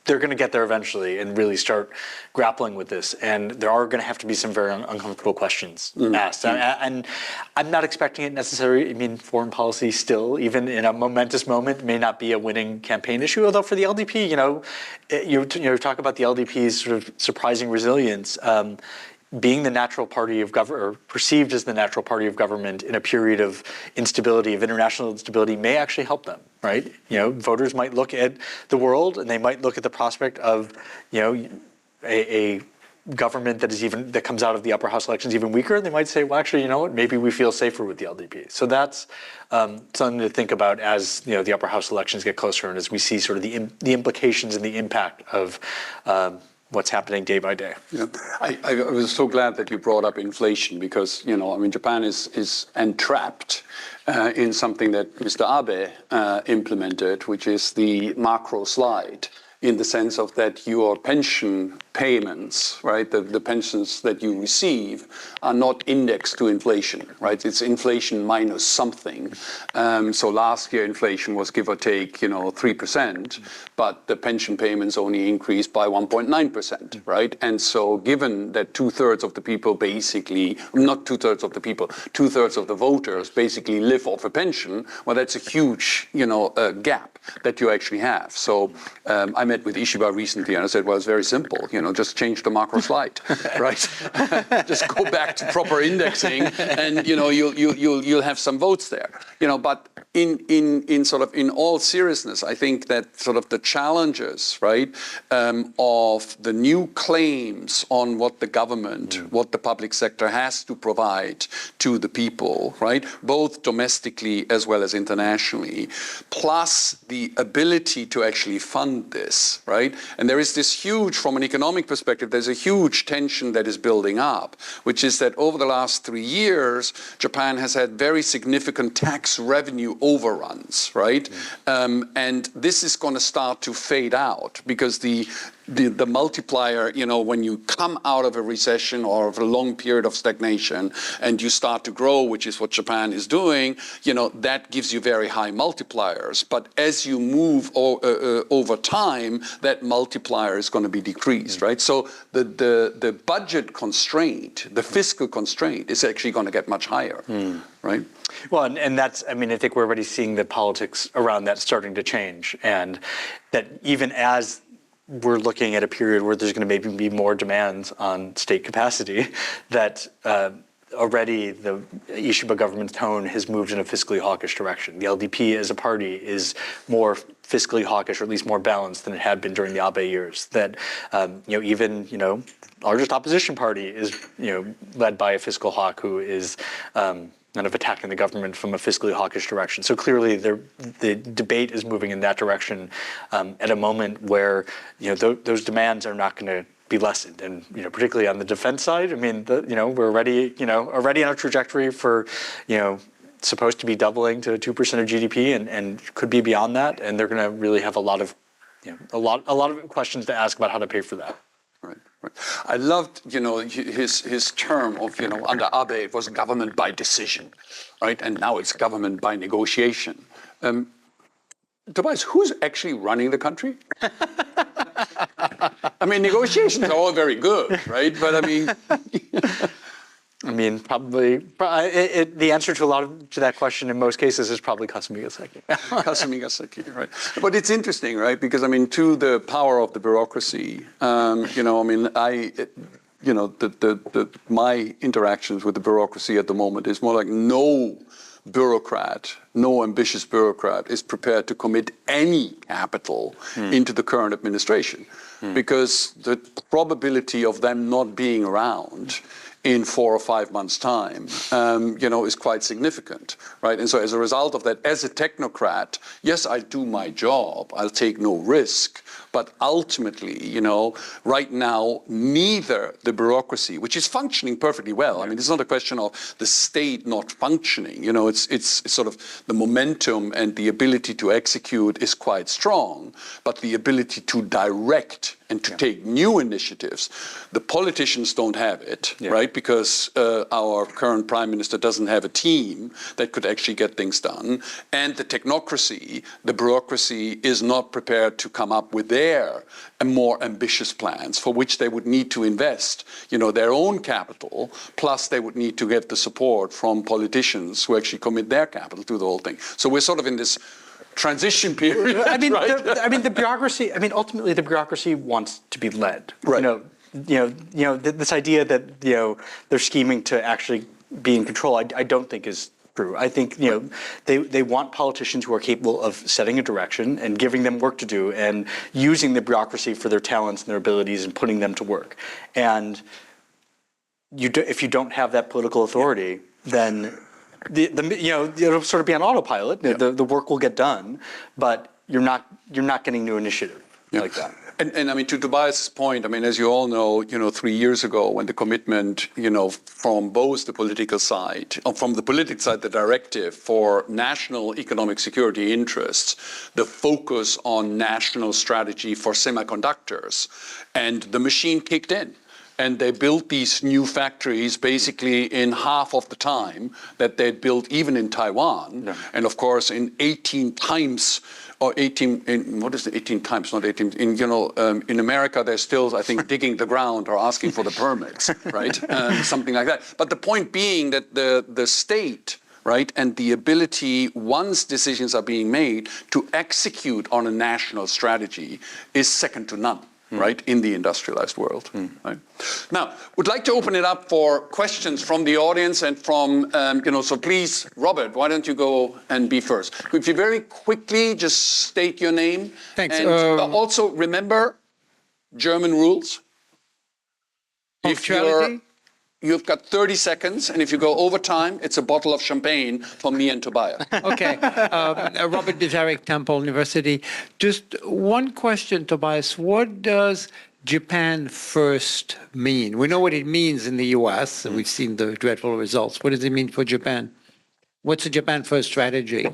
they're going to get there eventually and really start grappling with this. And there are going to have to be some very uncomfortable questions asked. And I'm not expecting it necessarily. I mean, foreign policy still, even in a momentous moment, may not be a winning campaign issue. Although for the LDP, you talk about the LDP's sort of surprising resilience. Being the natural party of government, or perceived as the natural party of government in a period of instability, of international instability, may actually help them, right? Voters might look at the world and they might look at the prospect of, a government that comes out of the upper house elections even weaker. And they might say, well, actually, maybe we feel safer with the LDP. So that's something to think about as the upper house elections get closer, and as we see sort of the implications and the impact of what's happening day by day. Yeah, I was so glad that you brought up inflation because, Japan is entrapped in something that Mr. Abe implemented, which is the macro slide, in the sense of that your pension payments, right, the pensions that you receive are not indexed to inflation, right? It's inflation minus something. So last year inflation was give or take, 3%, but the pension payments only increased by 1.9%, right? And so given that 2/3 of the people basically, not 2/3 of the people, 2/3 of the voters basically live off a pension, well, that's a huge, gap that you actually have. So I met with Ishiba recently and I said, well, it's very simple, just change the macro slide, right? Just go back to proper indexing, and you'll have some votes there. But in all seriousness, I think that sort of the challenges, right, of the new claims on what the government, what the public sector has to provide to the people, right, both domestically as well as internationally, plus the ability to actually fund this, right? And there is this huge, from an economic perspective, there's a huge tension that is building up, which is that over the last 3 years, Japan has had very significant tax revenue overruns, right? And this is going to start to fade out because the multiplier, when you come out of a recession or of a long period of stagnation and you start to grow, which is what Japan is doing, that gives you very high multipliers. But as you move over time, that multiplier is going to be decreased, right? So the budget constraint, the fiscal constraint is actually going to get much higher, right? Well, and that's, I think we're already seeing the politics around that starting to change, and that even as we're looking at a period where there's going to maybe be more demands on state capacity, that already the Ishiba government's tone has moved in a fiscally hawkish direction. The LDP as a party is more fiscally hawkish, or at least more balanced than it had been during the Abe years. That even largest opposition party is led by a fiscal hawk who is kind of attacking the government from a fiscally hawkish direction. So clearly, the debate is moving in that direction at a moment where those demands are not going to be lessened, and particularly on the defense side. I mean, we're already on a trajectory for supposed to be doubling to 2% of GDP, and could be beyond that. And they're going to really have a lot of questions to ask about how to pay for that. Right. I loved, his term of, under Abe it was government by decision, right? And now it's government by negotiation. Tobias, who's actually running the country? I mean, negotiations are all very good, right? But I mean, probably the answer to that question in most cases is probably Kasumi Gaseki. Kasumi Gaseki, right? But it's interesting, right? Because to the power of the bureaucracy, my interactions with the bureaucracy at the moment is more like no bureaucrat, no ambitious bureaucrat is prepared to commit any capital into the current administration, because the probability of them not being around in 4 or 5 months' time, is quite significant, right? And so as a result of that, as a technocrat, yes, I'll do my job, I'll take no risk, but ultimately, right now, neither the bureaucracy, which is functioning perfectly well, I mean, it's not a question of the state not functioning, it's sort of the momentum and the ability to execute is quite strong, but the ability to direct and to take new initiatives, the politicians don't have it, right? Because our current prime minister doesn't have a team that could actually get things done. And the technocracy, the bureaucracy, is not prepared to come up with their more ambitious plans, for which they would need to invest, their own capital, plus they would need to get the support from politicians who actually commit their capital to the whole thing. So we're sort of in this transition period. The bureaucracy. Ultimately, the bureaucracy wants to be led. Right. This idea that they're scheming to actually be in control, I don't think is true. I think they want politicians who are capable of setting a direction and giving them work to do, and using the bureaucracy for their talents and their abilities and putting them to work. And if you don't have that political authority, then it'll sort of be on autopilot. The work will get done, but you're not getting new initiative like that. And to Tobias' point, as you all know, 3 years ago, when the commitment, from both the political side, from the political side, the directive for national economic security interests, the focus on national strategy for semiconductors, and the machine kicked in. And they built these new factories basically in half of the time that they'd built even in Taiwan. Yeah. And of course, in 18 times, or 18, what is it, 18 times, not 18, in America, they're still, I think, digging the ground or asking for the permits, right? Something like that. But the point being that the state, right, and the ability, once decisions are being made, to execute on a national strategy is second to none. Right, in the industrialized world. Right? Now, would like to open it up for questions from the audience and from, so please, Robert, why don't you go and be first? Could you very quickly just state your name? Thanks. And also remember German rules. Punctuality? You've got 30 seconds, and if you go over time, it's a bottle of champagne for me and Tobias. Okay. Robert Bizarek, Temple University. Just one question, Tobias. What does Japan first mean? We know what it means in the U.S., and we've seen the dreadful results. What does it mean for Japan? What's the Japan first strategy?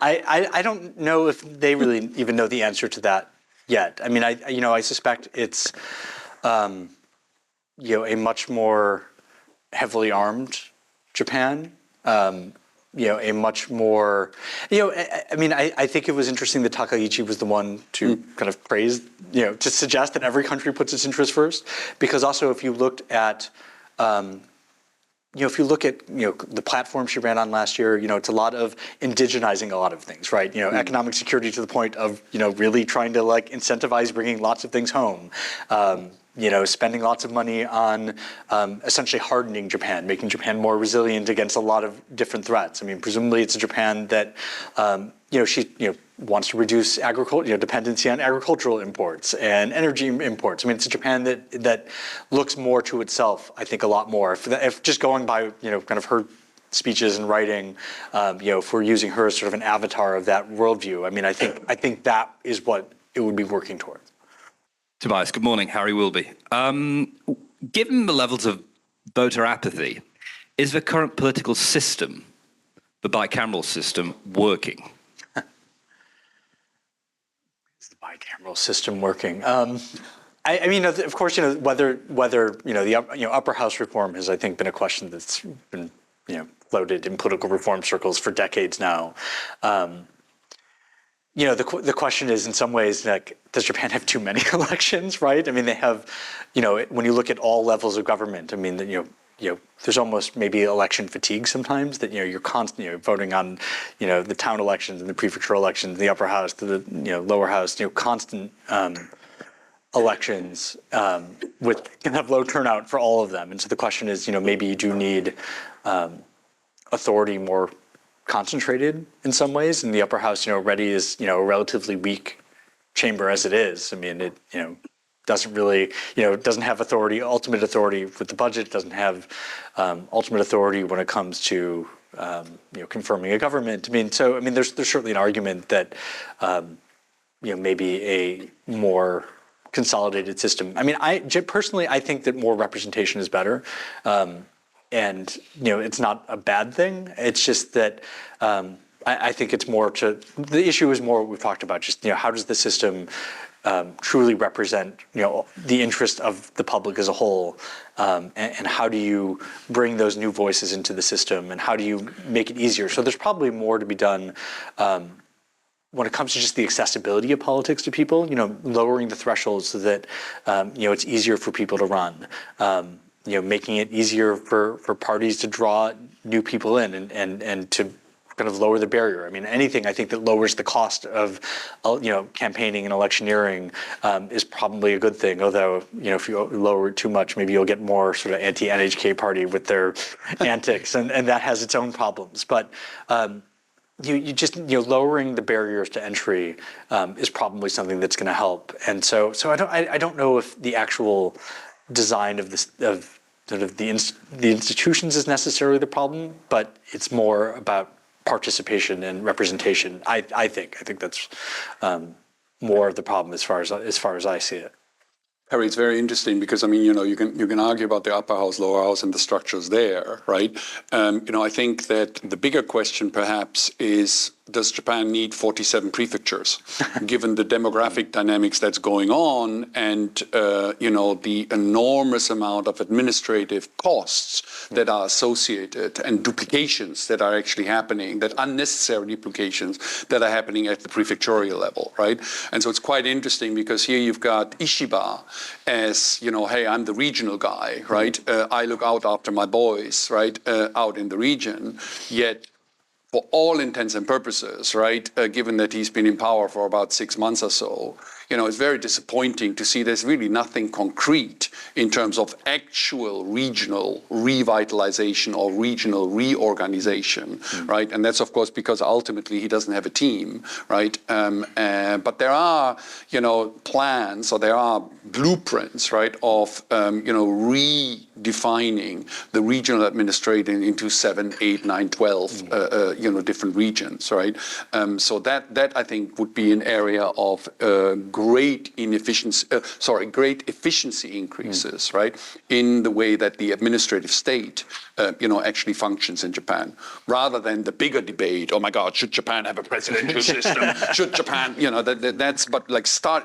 I don't know if they really even know the answer to that yet. I suspect it's a much more heavily armed Japan, a much more, I think it was interesting that Takaichi was the one to kind of praise, to suggest that every country puts its interests first, because also if you looked at, if you look at, the platform she ran on last year, it's a lot of indigenizing a lot of things, right? Economic security to the point of, really trying to incentivize bringing lots of things home. Spending lots of money on essentially hardening Japan, making Japan more resilient against a lot of different threats. I mean, presumably it's a Japan that, she wants to reduce dependency on agricultural imports and energy imports. I mean, it's a Japan that looks more to itself, I think, a lot more. If just going by, kind of her speeches and writing, if we're using her as sort of an avatar of that worldview, I mean, I think that is what it would be working towards. Tobias, good morning. Harry Wilby. Given the levels of voter apathy, is the current political system, the bicameral system, working? Is the bicameral system working? I mean, of course, whether the upper house reform has, I think, been a question that's been floated in political reform circles for decades now. The question is, in some ways, does Japan have too many elections, right? I mean, they have, when you look at all levels of government, I mean, there's almost maybe election fatigue sometimes, that, you're constantly voting on, the town elections and the prefecture elections, the upper house to the, lower house, constant elections can have low turnout for all of them. And so the question is, maybe you do need authority more concentrated in some ways, and the upper house, already is, a relatively weak chamber as it is. I mean, it, doesn't really, doesn't have authority, ultimate authority with the budget, doesn't have ultimate authority when it comes to, confirming a government. I mean, there's certainly an argument that, maybe a more consolidated system. I mean, personally, I think that more representation is better. And, it's not a bad thing. It's just that I think it's more the issue is more what we've talked about, just, how does the system truly represent, the interest of the public as a whole? And how do you bring those new voices into the system, and how do you make it easier? So there's probably more to be done when it comes to just the accessibility of politics to people, lowering the thresholds so that, it's easier for people to run. Making it easier for parties to draw new people in and to kind of lower the barrier. I mean, anything I think that lowers the cost of, campaigning and electioneering is probably a good thing. Although, if you lower it too much, maybe you'll get more sort of anti-NHK party with their antics, and that has its own problems. But you just, lowering the barriers to entry is probably something that's going to help. And so I don't know if the actual design of this the institutions is necessarily the problem, but it's more about participation and representation. I think that's more of the problem as far as I see it. Harry, it's very interesting because, I mean, you can argue about the upper house, lower house, and the structures there, right? I think that the bigger question perhaps is, does Japan need 47 prefectures, given the demographic dynamics that's going on and, the enormous amount of administrative costs that are associated and duplications that are actually happening, that unnecessary duplications that are happening at the prefectorial level, right? And so it's quite interesting because here you've got Ishiba as, hey, I'm the regional guy, right? I look out after my boys, right, out in the region, yet for all intents and purposes, right, given that he's been in power for about 6 months or so, it's very disappointing to see there's really nothing concrete in terms of actual regional revitalization or regional reorganization, right? And that's, of course, because ultimately he doesn't have a team, right? But there are, plans or there are blueprints, right, of, redefining the regional administration into 7, 8, 9, 12, different regions, right? So that I think would be an area of great efficiency increases, right, in the way that the administrative state, actually functions in Japan, rather than the bigger debate. Oh my God, should Japan have a presidential system? Should Japan,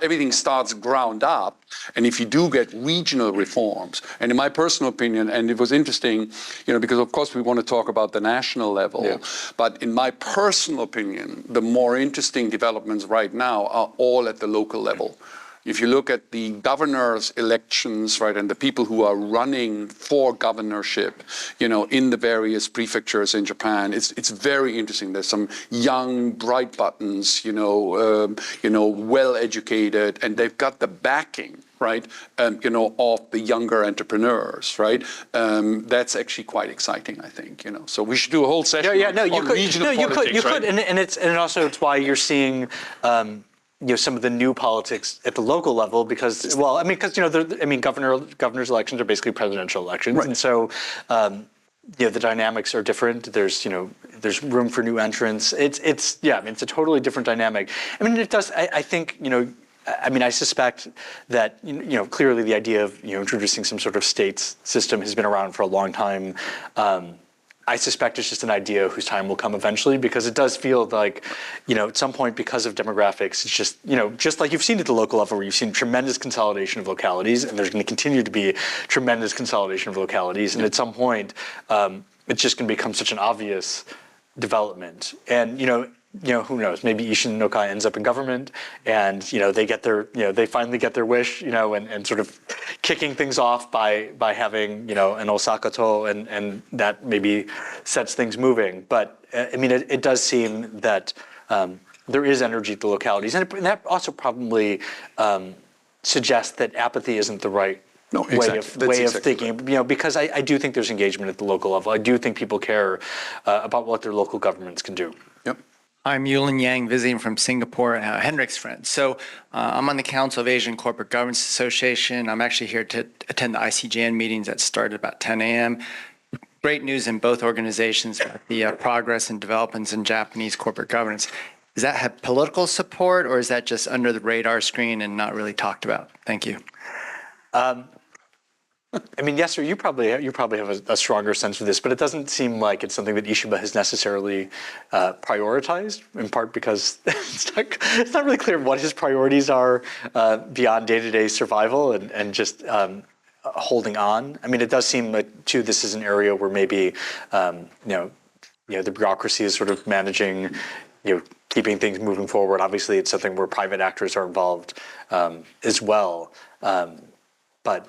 everything starts ground up. And if you do get regional reforms, and in my personal opinion, and it was interesting, because of course we want to talk about the national level, but in my personal opinion, the more interesting developments right now are all at the local level. If you look at the governor's elections, right, and the people who are running for governorship, in the various prefectures in Japan, it's very interesting. There's some young, bright buttons, well-educated, and they've got the backing, right, of the younger entrepreneurs, right? That's actually quite exciting, I think, So we should do a whole session on regional politics, you could, and also it's why you're seeing, some of the new politics at the local level because, governor's elections are basically presidential elections, right. And so, the dynamics are different. There's room for new entrants. It's a totally different dynamic. It does. I think I suspect that clearly the idea of introducing some sort of states system has been around for a long time. I suspect it's just an idea whose time will come eventually because it does feel like, at some point because of demographics, it's just, just like you've seen at the local level where you've seen tremendous consolidation of localities and there's going to continue to be tremendous consolidation of localities. And at some point, it's just going to become such an obvious development. And, who knows? Maybe Isshin Nokai ends up in government, and they get their, they finally get their wish, and sort of kicking things off by having an Osaka toll, and that maybe sets things moving. But it does seem that there is energy at the localities, and that also probably suggests that apathy isn't the right way of thinking, because I do think there's engagement at the local level. I do think people care about what their local governments can do. Yep. I'm Yulin Yang, visiting from Singapore, Henrik's friend. So I'm on the Council of Asian Corporate Governance Association. I'm actually here to attend the ICJN meetings that start at about 10 a.m. Great news in both organizations about the progress and developments in Japanese corporate governance. Does that have political support, or is that just under the radar screen and not really talked about? Thank you. Yes, sir. You probably have a stronger sense of this, but it doesn't seem like it's something that Ishiba has necessarily prioritized. In part because it's not really clear what his priorities are beyond day-to-day survival and just holding on. It does seem like too this is an area where maybe the bureaucracy is sort of managing, keeping things moving forward. Obviously, it's something where private actors are involved as well. But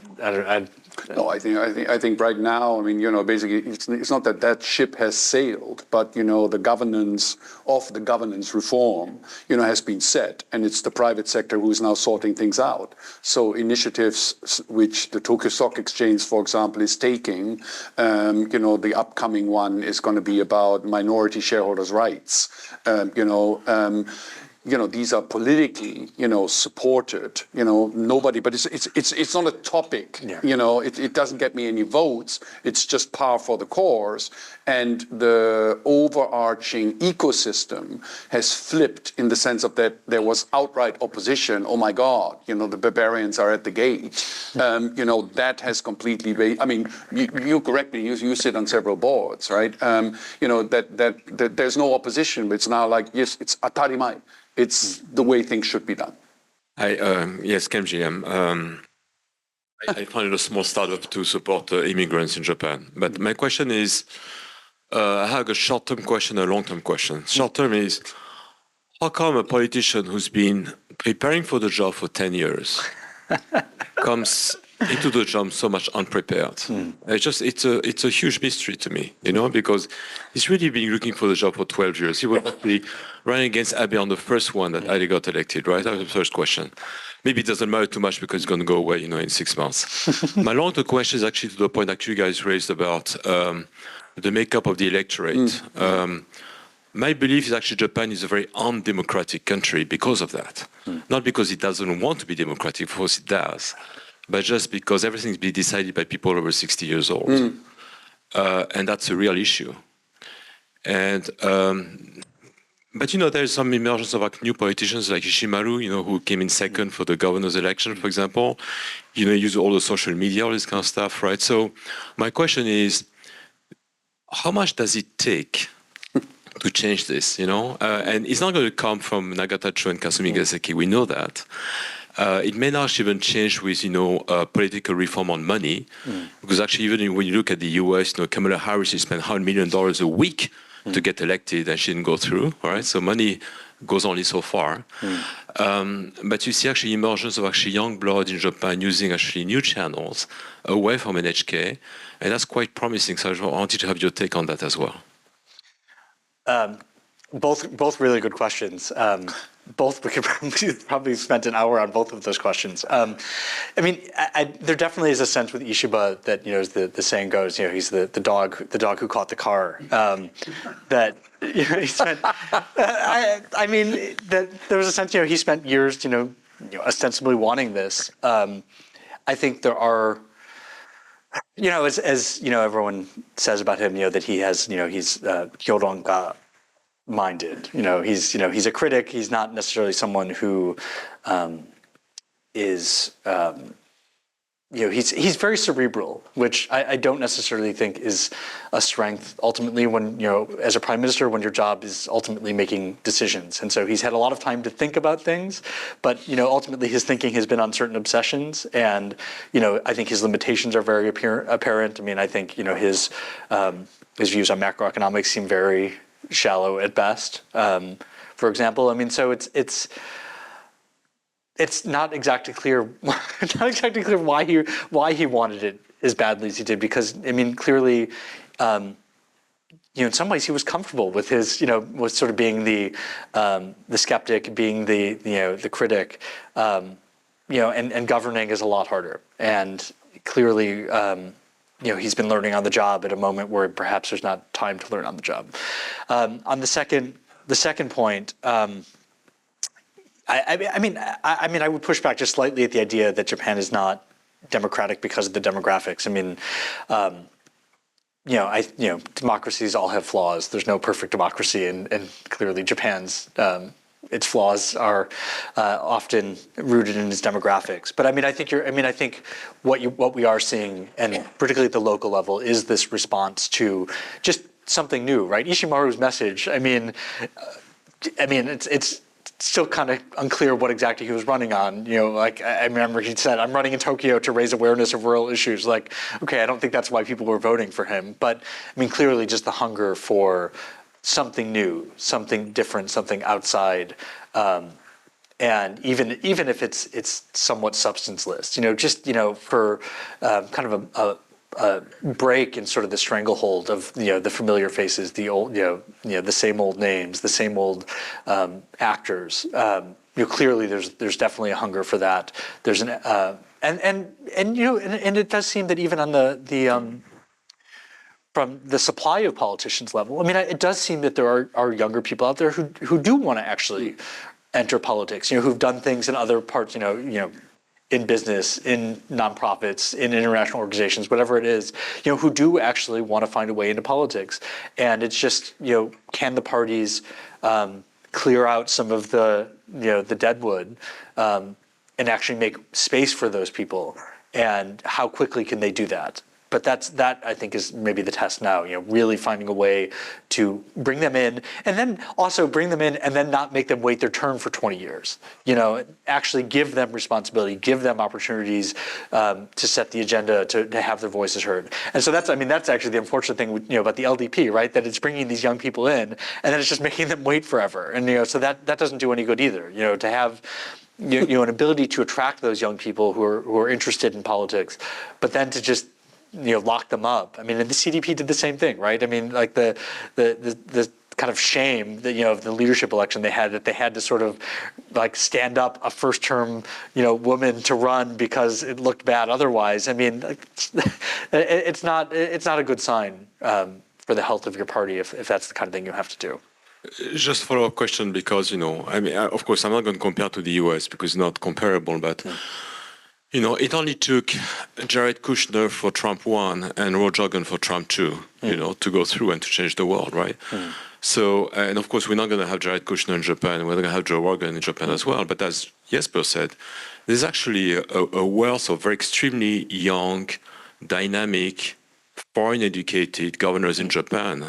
No, I think right now, basically, it's not that ship has sailed, but the governance of the governance reform, has been set, and it's the private sector who is now sorting things out. So initiatives which the Tokyo Stock Exchange, for example, is taking, the upcoming one is going to be about minority shareholders' rights. These are politically, supported, nobody, but it's not a topic, it doesn't get me any votes. It's just par for the course. And the overarching ecosystem has flipped in the sense of that there was outright opposition. Oh my God, the barbarians are at the gate. That has completely, you correct me, you sit on several boards, right? That there's no opposition, but it's now like, yes, it's atarimai. It's the way things should be done. Yes, Kenji. I founded a small startup to support immigrants in Japan. But my question is, I have a short-term question and a long-term question. Short-term is, how come a politician who's been preparing for the job for 10 years comes into the job so much unprepared? It's a huge mystery to me, because he's really been looking for the job for 12 years. He was actually running against Abe on the first one that Abe got elected, right? That was the first question. Maybe it doesn't matter too much because it's going to go away, in 6 months. My long-term question is actually to the point that you guys raised about the makeup of the electorate. My belief is actually Japan is a very undemocratic country because of that. Not because it doesn't want to be democratic, of course it does, but just because everything's being decided by people over 60 years old. And that's a real issue. And, but there's some emergence of new politicians like Ishimaru, who came in second for the governor's election, for example. Use all the social media, all this kind of stuff, right? So my question is, how much does it take to change this, And it's not going to come from Nagatacho and Kasumi Gaseki, we know that. It may not even change with, political reform on money, because actually, even when you look at the U.S., Kamala Harris spent $100 million a week to get elected, and she didn't go through. All right, so money goes only so far. But you see actually emergence of actually young blood in Japan using actually new channels away from NHK, and that's quite promising. So I wanted to have your take on that as well. Both really good questions. Both we could probably spent an hour on both of those questions. I mean, there definitely is a sense with Ishiba that, as the saying goes, he's the dog who caught the car. That he spent. I mean, that there was a sense, he spent years, ostensibly wanting this. I think there are. As everyone says about him, that he has, he's Hyoronga minded. He's a critic. He's not necessarily someone who is. He's very cerebral, which I don't necessarily think is a strength. Ultimately, when as a prime minister, when your job is ultimately making decisions, and so he's had a lot of time to think about things, but ultimately his thinking has been on certain obsessions, and I think his limitations are very apparent. I mean, I think his views on macroeconomics seem very shallow at best. For example, I mean, so it's not exactly clear why he wanted it as badly as he did, because I mean, clearly, in some ways he was comfortable with his, was sort of being the skeptic, being the critic, and governing is a lot harder. And clearly, he's been learning on the job at a moment where perhaps there's not time to learn on the job. On the second point. I mean, I would push back just slightly at the idea that Japan is not democratic because of the demographics. I mean, democracies all have flaws. There's no perfect democracy, and clearly Japan's its flaws are often rooted in its demographics. But I mean, I think what we are seeing, and particularly at the local level, is this response to just something new, right? Ishimaru's message. I mean, it's still kind of unclear what exactly he was running on. Like I remember he said, "I'm running in Tokyo to raise awareness of rural issues." Like, okay, I don't think that's why people were voting for him. But I mean, clearly, just the hunger for something new, something different, something outside, and even if it's somewhat substanceless, for kind of a break in sort of the stranglehold of the familiar faces, the old the same old names, the same old actors. Clearly there's definitely a hunger for that. There's an and it does seem that even on the from the supply of politicians level, I mean, it does seem that there are younger people out there who do want to actually enter politics. Who've done things in other parts. In business, in nonprofits, in international organizations, whatever it is, who do actually want to find a way into politics. And it's just, can the parties clear out some of the deadwood and actually make space for those people? And how quickly can they do that? But that I think is maybe the test now, really finding a way to bring them in, and then also bring them in and then not make them wait their turn for 20 years. Actually give them responsibility, give them opportunities to set the agenda, to have their voices heard. And so that's actually the unfortunate thing about the LDP, right? That it's bringing these young people in and then it's just making them wait forever. And so that doesn't do any good either. To have an ability to attract those young people who are interested in politics, but then to just lock them up. I mean, and the CDP did the same thing, right? I mean, like the kind of shame that of the leadership election they had to sort of like stand up a first-term woman to run because it looked bad otherwise. I mean, it's not a good sign for the health of your party if that's the kind of thing you have to do. Just a follow-up question, because of course I'm not going to compare to the US because it's not comparable, but. It only took Jared Kushner for Trump 1 and Ro Jogan for Trump 2, to go through and to change the world, right? So, and of course, we're not going to have Jared Kushner in Japan. We're going to have Joe Rogan in Japan as well. But as Jesper said, there's actually a wealth of very extremely young, dynamic, foreign-educated governors in Japan.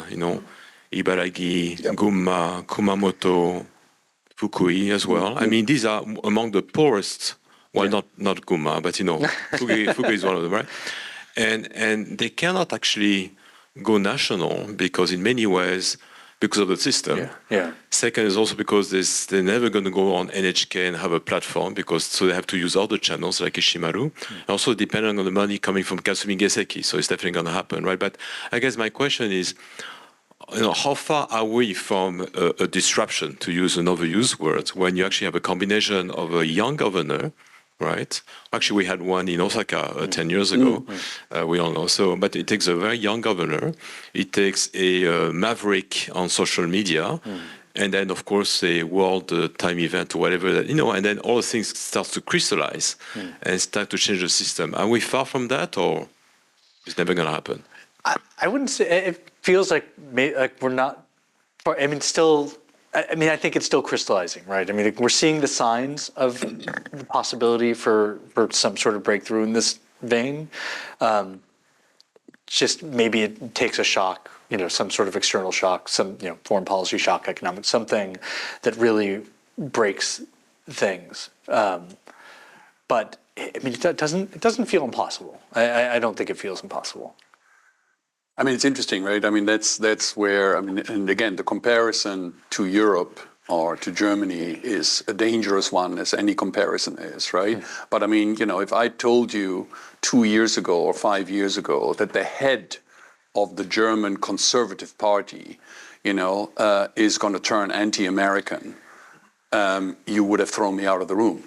Ibaragi, Gunma, Kumamoto, Fukui as well. I mean, these are among the poorest. Well, not Gunma, but Fukui is one of them, right? And they cannot actually go national because in many ways because of the system. Yeah. Second is also because they're never going to go on NHK and have a platform so they have to use other channels like Ishimaru. Also depending on the money coming from Kasumi Geseki, so it's definitely going to happen, right? But I guess my question is, how far are we from a disruption, to use an overused word, when you actually have a combination of a young governor, right? Actually, we had one in Osaka 10 years ago. We all know. So, but it takes a very young governor. It takes a maverick on social media, and then, of course, a world time event or whatever that, and then all the things start to crystallize and start to change the system. Are we far from that, or it's never going to happen? I wouldn't say it feels like we're not. Still. I think it's still crystallizing, right? We're seeing the signs of the possibility for some sort of breakthrough in this vein. Just maybe it takes a shock, some sort of external shock, some foreign policy shock, economic, something that really breaks things. But it doesn't feel impossible. I don't think it feels impossible. It's interesting, right? That's where, and again, the comparison to Europe or to Germany is a dangerous one, as any comparison is, right? But if I told you 2 years ago or 5 years ago that the head of the German Conservative Party, is going to turn anti-American, you would have thrown me out of the room.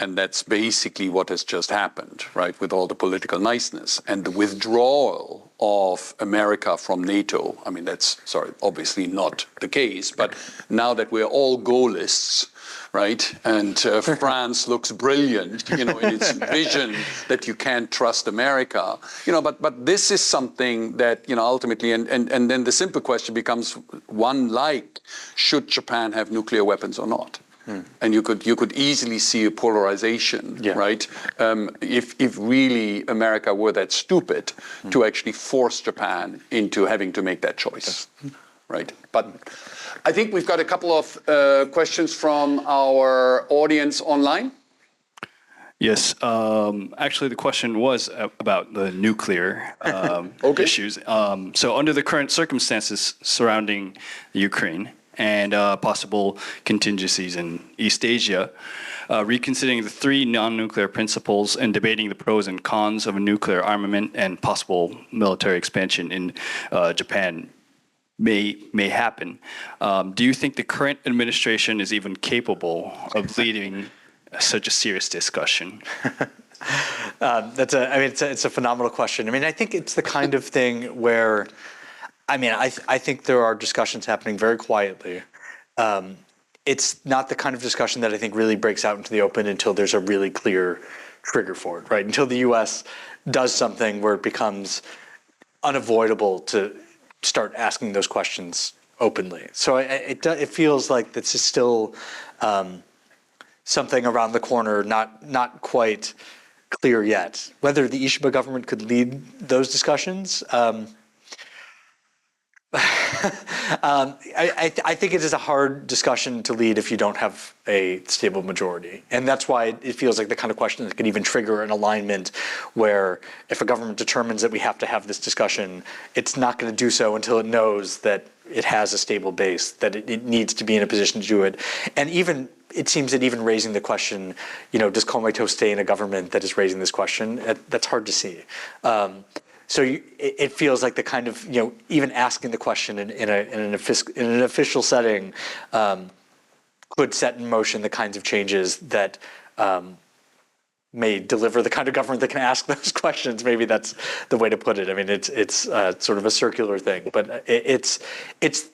And that's basically what has just happened, right, with all the political niceness and the withdrawal of America from NATO. That's, obviously not the case, but now that we're all goalists, right, and France looks brilliant, in its vision that you can't trust America, but this is something that, ultimately, and then the simple question becomes one like, should Japan have nuclear weapons or not? And you could easily see a polarization, right? If really America were that stupid to actually force Japan into having to make that choice, right? But I think we've got a couple of questions from our audience online. Yes, actually the question was about the nuclear issues. So under the current circumstances surrounding Ukraine, and possible contingencies in East Asia, reconsidering the 3 non-nuclear principles and debating the pros and cons of a nuclear armament and possible military expansion in Japan may happen. Do you think the current administration is even capable of leading such a serious discussion? It's a phenomenal question. I think it's the kind of thing where, I think there are discussions happening very quietly. It's not the kind of discussion that I think really breaks out into the open until there's a really clear trigger for it, right? Until the U.S. does something where it becomes unavoidable to start asking those questions openly. So it feels like this is still something around the corner, not quite clear yet. Whether the Ishiba government could lead those discussions, I think it is a hard discussion to lead if you don't have a stable majority. And that's why it feels like the kind of question that could even trigger an alignment where if a government determines that we have to have this discussion, it's not going to do so until it knows that it has a stable base, that it needs to be in a position to do it. And even it seems that even raising the question, does Komeito stay in a government that is raising this question? That's hard to see. So it feels like the kind of, even asking the question in an official setting could set in motion the kinds of changes that may deliver the kind of government that can ask those questions. Maybe that's the way to put it. It's sort of a circular thing, but it's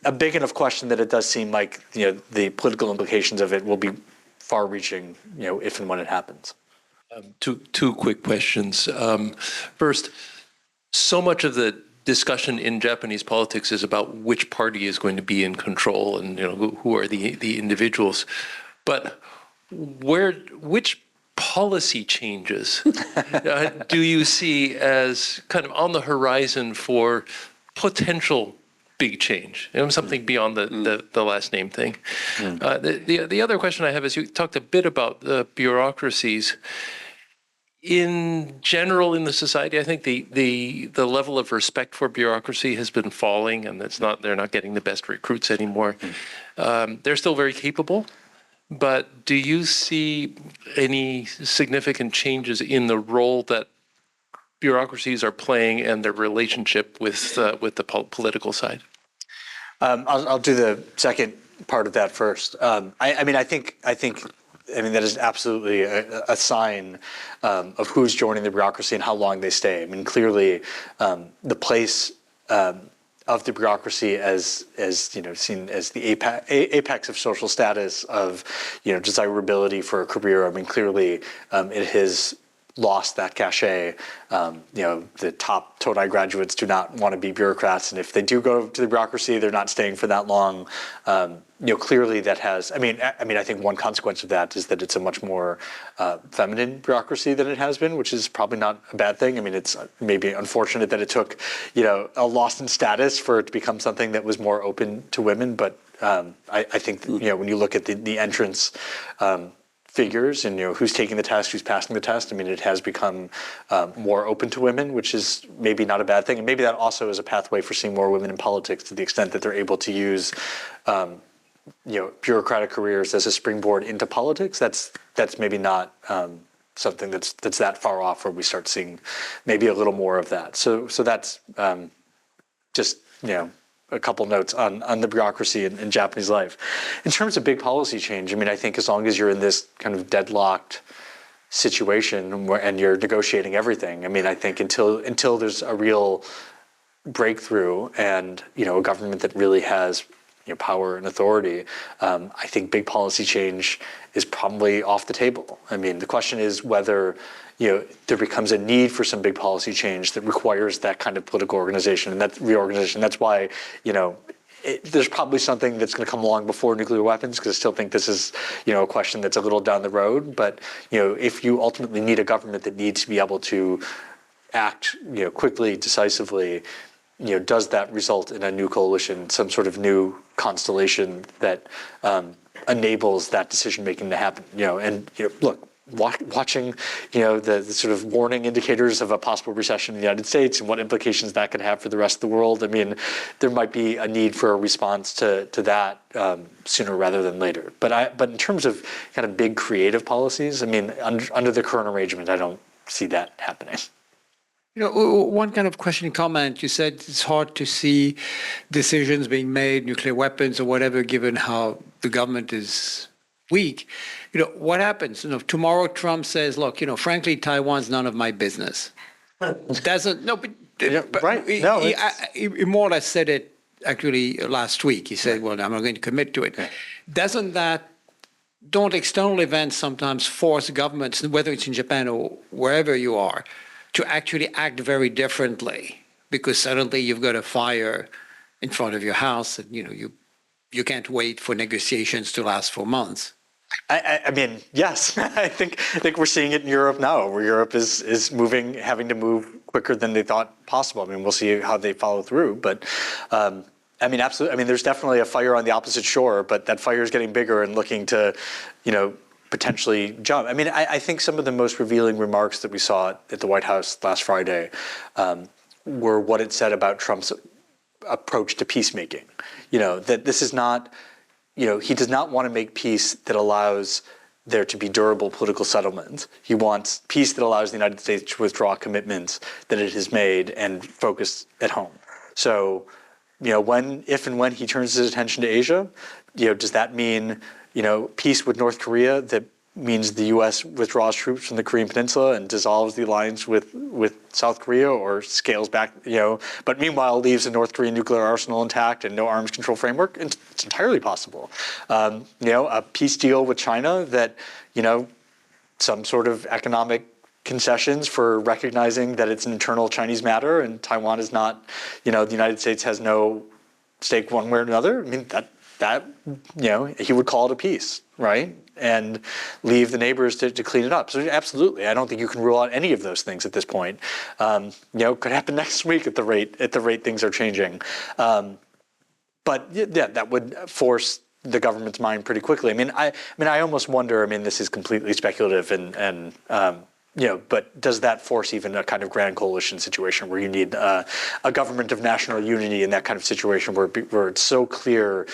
a big enough question that it does seem like, the political implications of it will be far-reaching, if and when it happens. Two quick questions. First, so much of the discussion in Japanese politics is about which party is going to be in control and who are the individuals. But which policy changes do you see as kind of on the horizon for potential big change? Something beyond the last name thing. The other question I have is you talked a bit about the bureaucracies. in general in the society, I think the level of respect for bureaucracy has been falling, and they're not getting the best recruits anymore. They're still very capable, but do you see any significant changes in the role that bureaucracies are playing and their relationship with the political side? I'll do the second part of that first. I think that is absolutely a sign of who's joining the bureaucracy and how long they stay. I mean, clearly, the place of the bureaucracy as seen as the apex of social status, of desirability for a career. I mean, clearly, it has lost that cachet. The top Todai graduates do not want to be bureaucrats, and if they do go to the bureaucracy, they're not staying for that long. Clearly that has. I think one consequence of that is that it's a much more feminine bureaucracy than it has been, which is probably not a bad thing. I mean, it's maybe unfortunate that it took, a loss in status for it to become something that was more open to women. But I think when you look at the entrance figures and who's taking the test, who's passing the test, I mean, it has become more open to women, which is maybe not a bad thing. And maybe that also is a pathway for seeing more women in politics, to the extent that they're able to use bureaucratic careers as a springboard into politics. That's maybe not something that's that far off, where we start seeing maybe a little more of that. So that's just a couple notes on the bureaucracy in Japanese life. In terms of big policy change, I mean, I think as long as you're in this kind of deadlocked situation and you're negotiating everything, I mean, I think until there's a real breakthrough and a government that really has power and authority, I think big policy change is probably off the table. I mean, the question is whether there becomes a need for some big policy change that requires that kind of political organization and that reorganization. That's why there's probably something that's going to come along before nuclear weapons, because I still think this is a question that's a little down the road. But if you ultimately need a government that needs to be able to act quickly, decisively, does that result in a new coalition, some sort of new constellation that enables that decision making to happen? Look, watching the sort of warning indicators of a possible recession in the United States and what implications that could have for the rest of the world. I mean, there might be a need for a response to that sooner rather than later. But in terms of kind of big creative policies, I mean, under the current arrangement, I don't see that happening. One kind of question and comment, you said it's hard to see decisions being made, nuclear weapons or whatever, given how the government is weak. What happens? Tomorrow Trump says, look, frankly, Taiwan's none of my business. Doesn't, no, but, right. No, he more or less said it actually last week. He said, well, I'm not going to commit to it. Right. Don't external events sometimes force governments, whether it's in Japan or wherever you are, to actually act very differently, because suddenly you've got a fire in front of your house and you can't wait for negotiations to last for months. I mean, yes, I think we're seeing it in Europe now, where Europe is having to move quicker than they thought possible. I mean, we'll see how they follow through, but I mean, absolutely. I mean, there's definitely a fire on the opposite shore, but that fire is getting bigger and looking to, potentially jump. I mean, I think some of the most revealing remarks that we saw at the White House last Friday were what it said about Trump's approach to peacemaking. That this is not, he does not want to make peace that allows there to be durable political settlements. He wants peace that allows the United States to withdraw commitments that it has made and focus at home. So, if and when he turns his attention to Asia, does that mean peace with North Korea that means the U.S. withdraws troops from the Korean Peninsula and dissolves the alliance with South Korea, or scales back, but meanwhile leaves the North Korean nuclear arsenal intact and no arms control framework? It's entirely possible. A peace deal with China that, some sort of economic concessions for recognizing that it's an internal Chinese matter and Taiwan is not, the United States has no stake one way or another. I mean, that he would call it a peace, right? And leave the neighbors to clean it up. So absolutely, I don't think you can rule out any of those things at this point. Could happen next week at the rate things are changing. But yeah, that would force the government's mind pretty quickly. I mean, I almost wonder. I mean, this is completely speculative, and but does that force even a kind of grand coalition situation where you need a government of national unity in that kind of situation where it's so clear,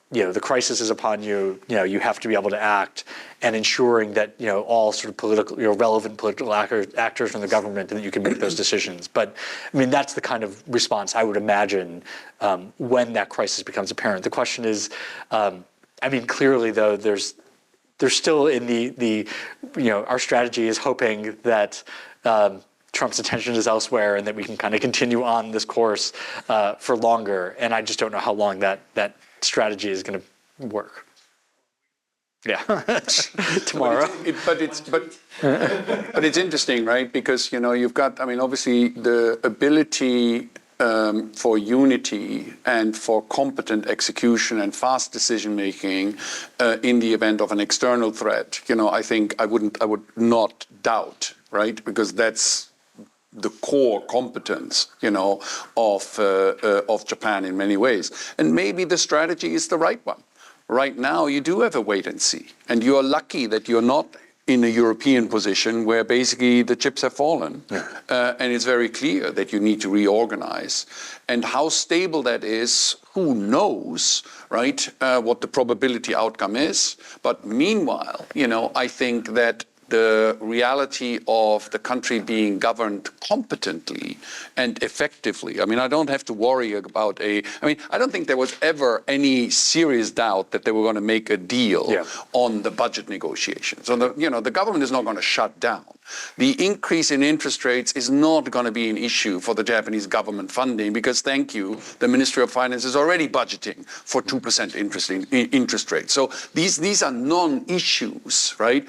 the crisis is upon you, you have to be able to act, and ensuring that, all sort of political, relevant political actors in the government, and that you can make those decisions. But I mean, that's the kind of response I would imagine when that crisis becomes apparent. The question is, clearly though, there's still in the our strategy is hoping that Trump's attention is elsewhere and that we can kind of continue on this course for longer. And I just don't know how long that strategy is going to work. Yeah, tomorrow. But it's interesting, right? Because you've got, obviously the ability for unity and for competent execution and fast decision making in the event of an external threat. I think I would not doubt, right? Because that's the core competence, of Japan in many ways. And maybe the strategy is the right one. Right now, you do have a wait and see, and you are lucky that you're not in a European position where basically the chips have fallen. And it's very clear that you need to reorganize. And how stable that is, who knows, right, what the probability outcome is. But meanwhile, I think that the reality of the country being governed competently and effectively. I don't have to worry about I don't think there was ever any serious doubt that they were going to make a deal on the budget negotiations. So the government is not going to shut down. The increase in interest rates is not going to be an issue for the Japanese government funding because, thank you, the Ministry of Finance is already budgeting for 2% interest rates. So these are non-issues, right?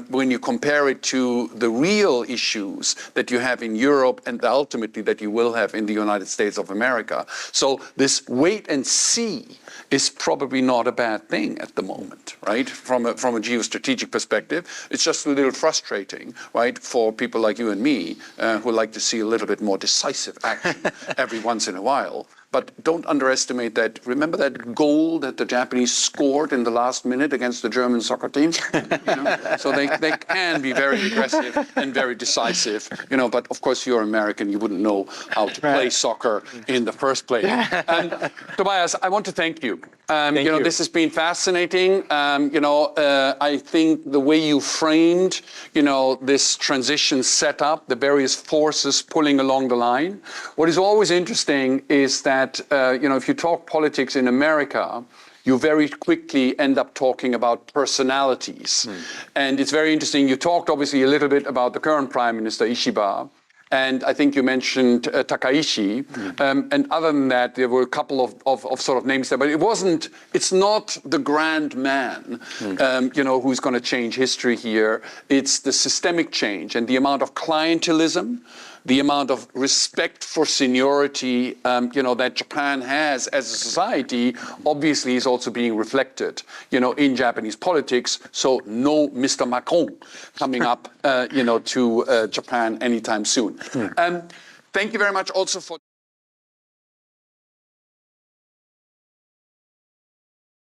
When you compare it to the real issues that you have in Europe and ultimately that you will have in the United States of America. So this wait and see is probably not a bad thing at the moment, right? From a geostrategic perspective, it's just a little frustrating, right, for people like you and me who like to see a little bit more decisive action every once in a while. But don't underestimate that. Remember that goal that the Japanese scored in the last minute against the German soccer team? So they can be very aggressive and very decisive. But of course you're American, you wouldn't know how to play soccer in the first place. Tobias, I want to thank you. Thank you. This has been fascinating. I think the way you framed, this transition setup, the various forces pulling along the line. What is always interesting is that if you talk politics in America, you very quickly end up talking about personalities. And it's very interesting. You talked obviously a little bit about the current Prime Minister, Ishiba. And I think you mentioned Takaishi. And other than that, there were a couple of sort of names there. But it's not the grand man, who's going to change history here. It's the systemic change and the amount of clientelism, the amount of respect for seniority, that Japan has as a society, obviously is also being reflected, in Japanese politics. So no Mr. Macron coming up, to Japan anytime soon. Thank you very much also for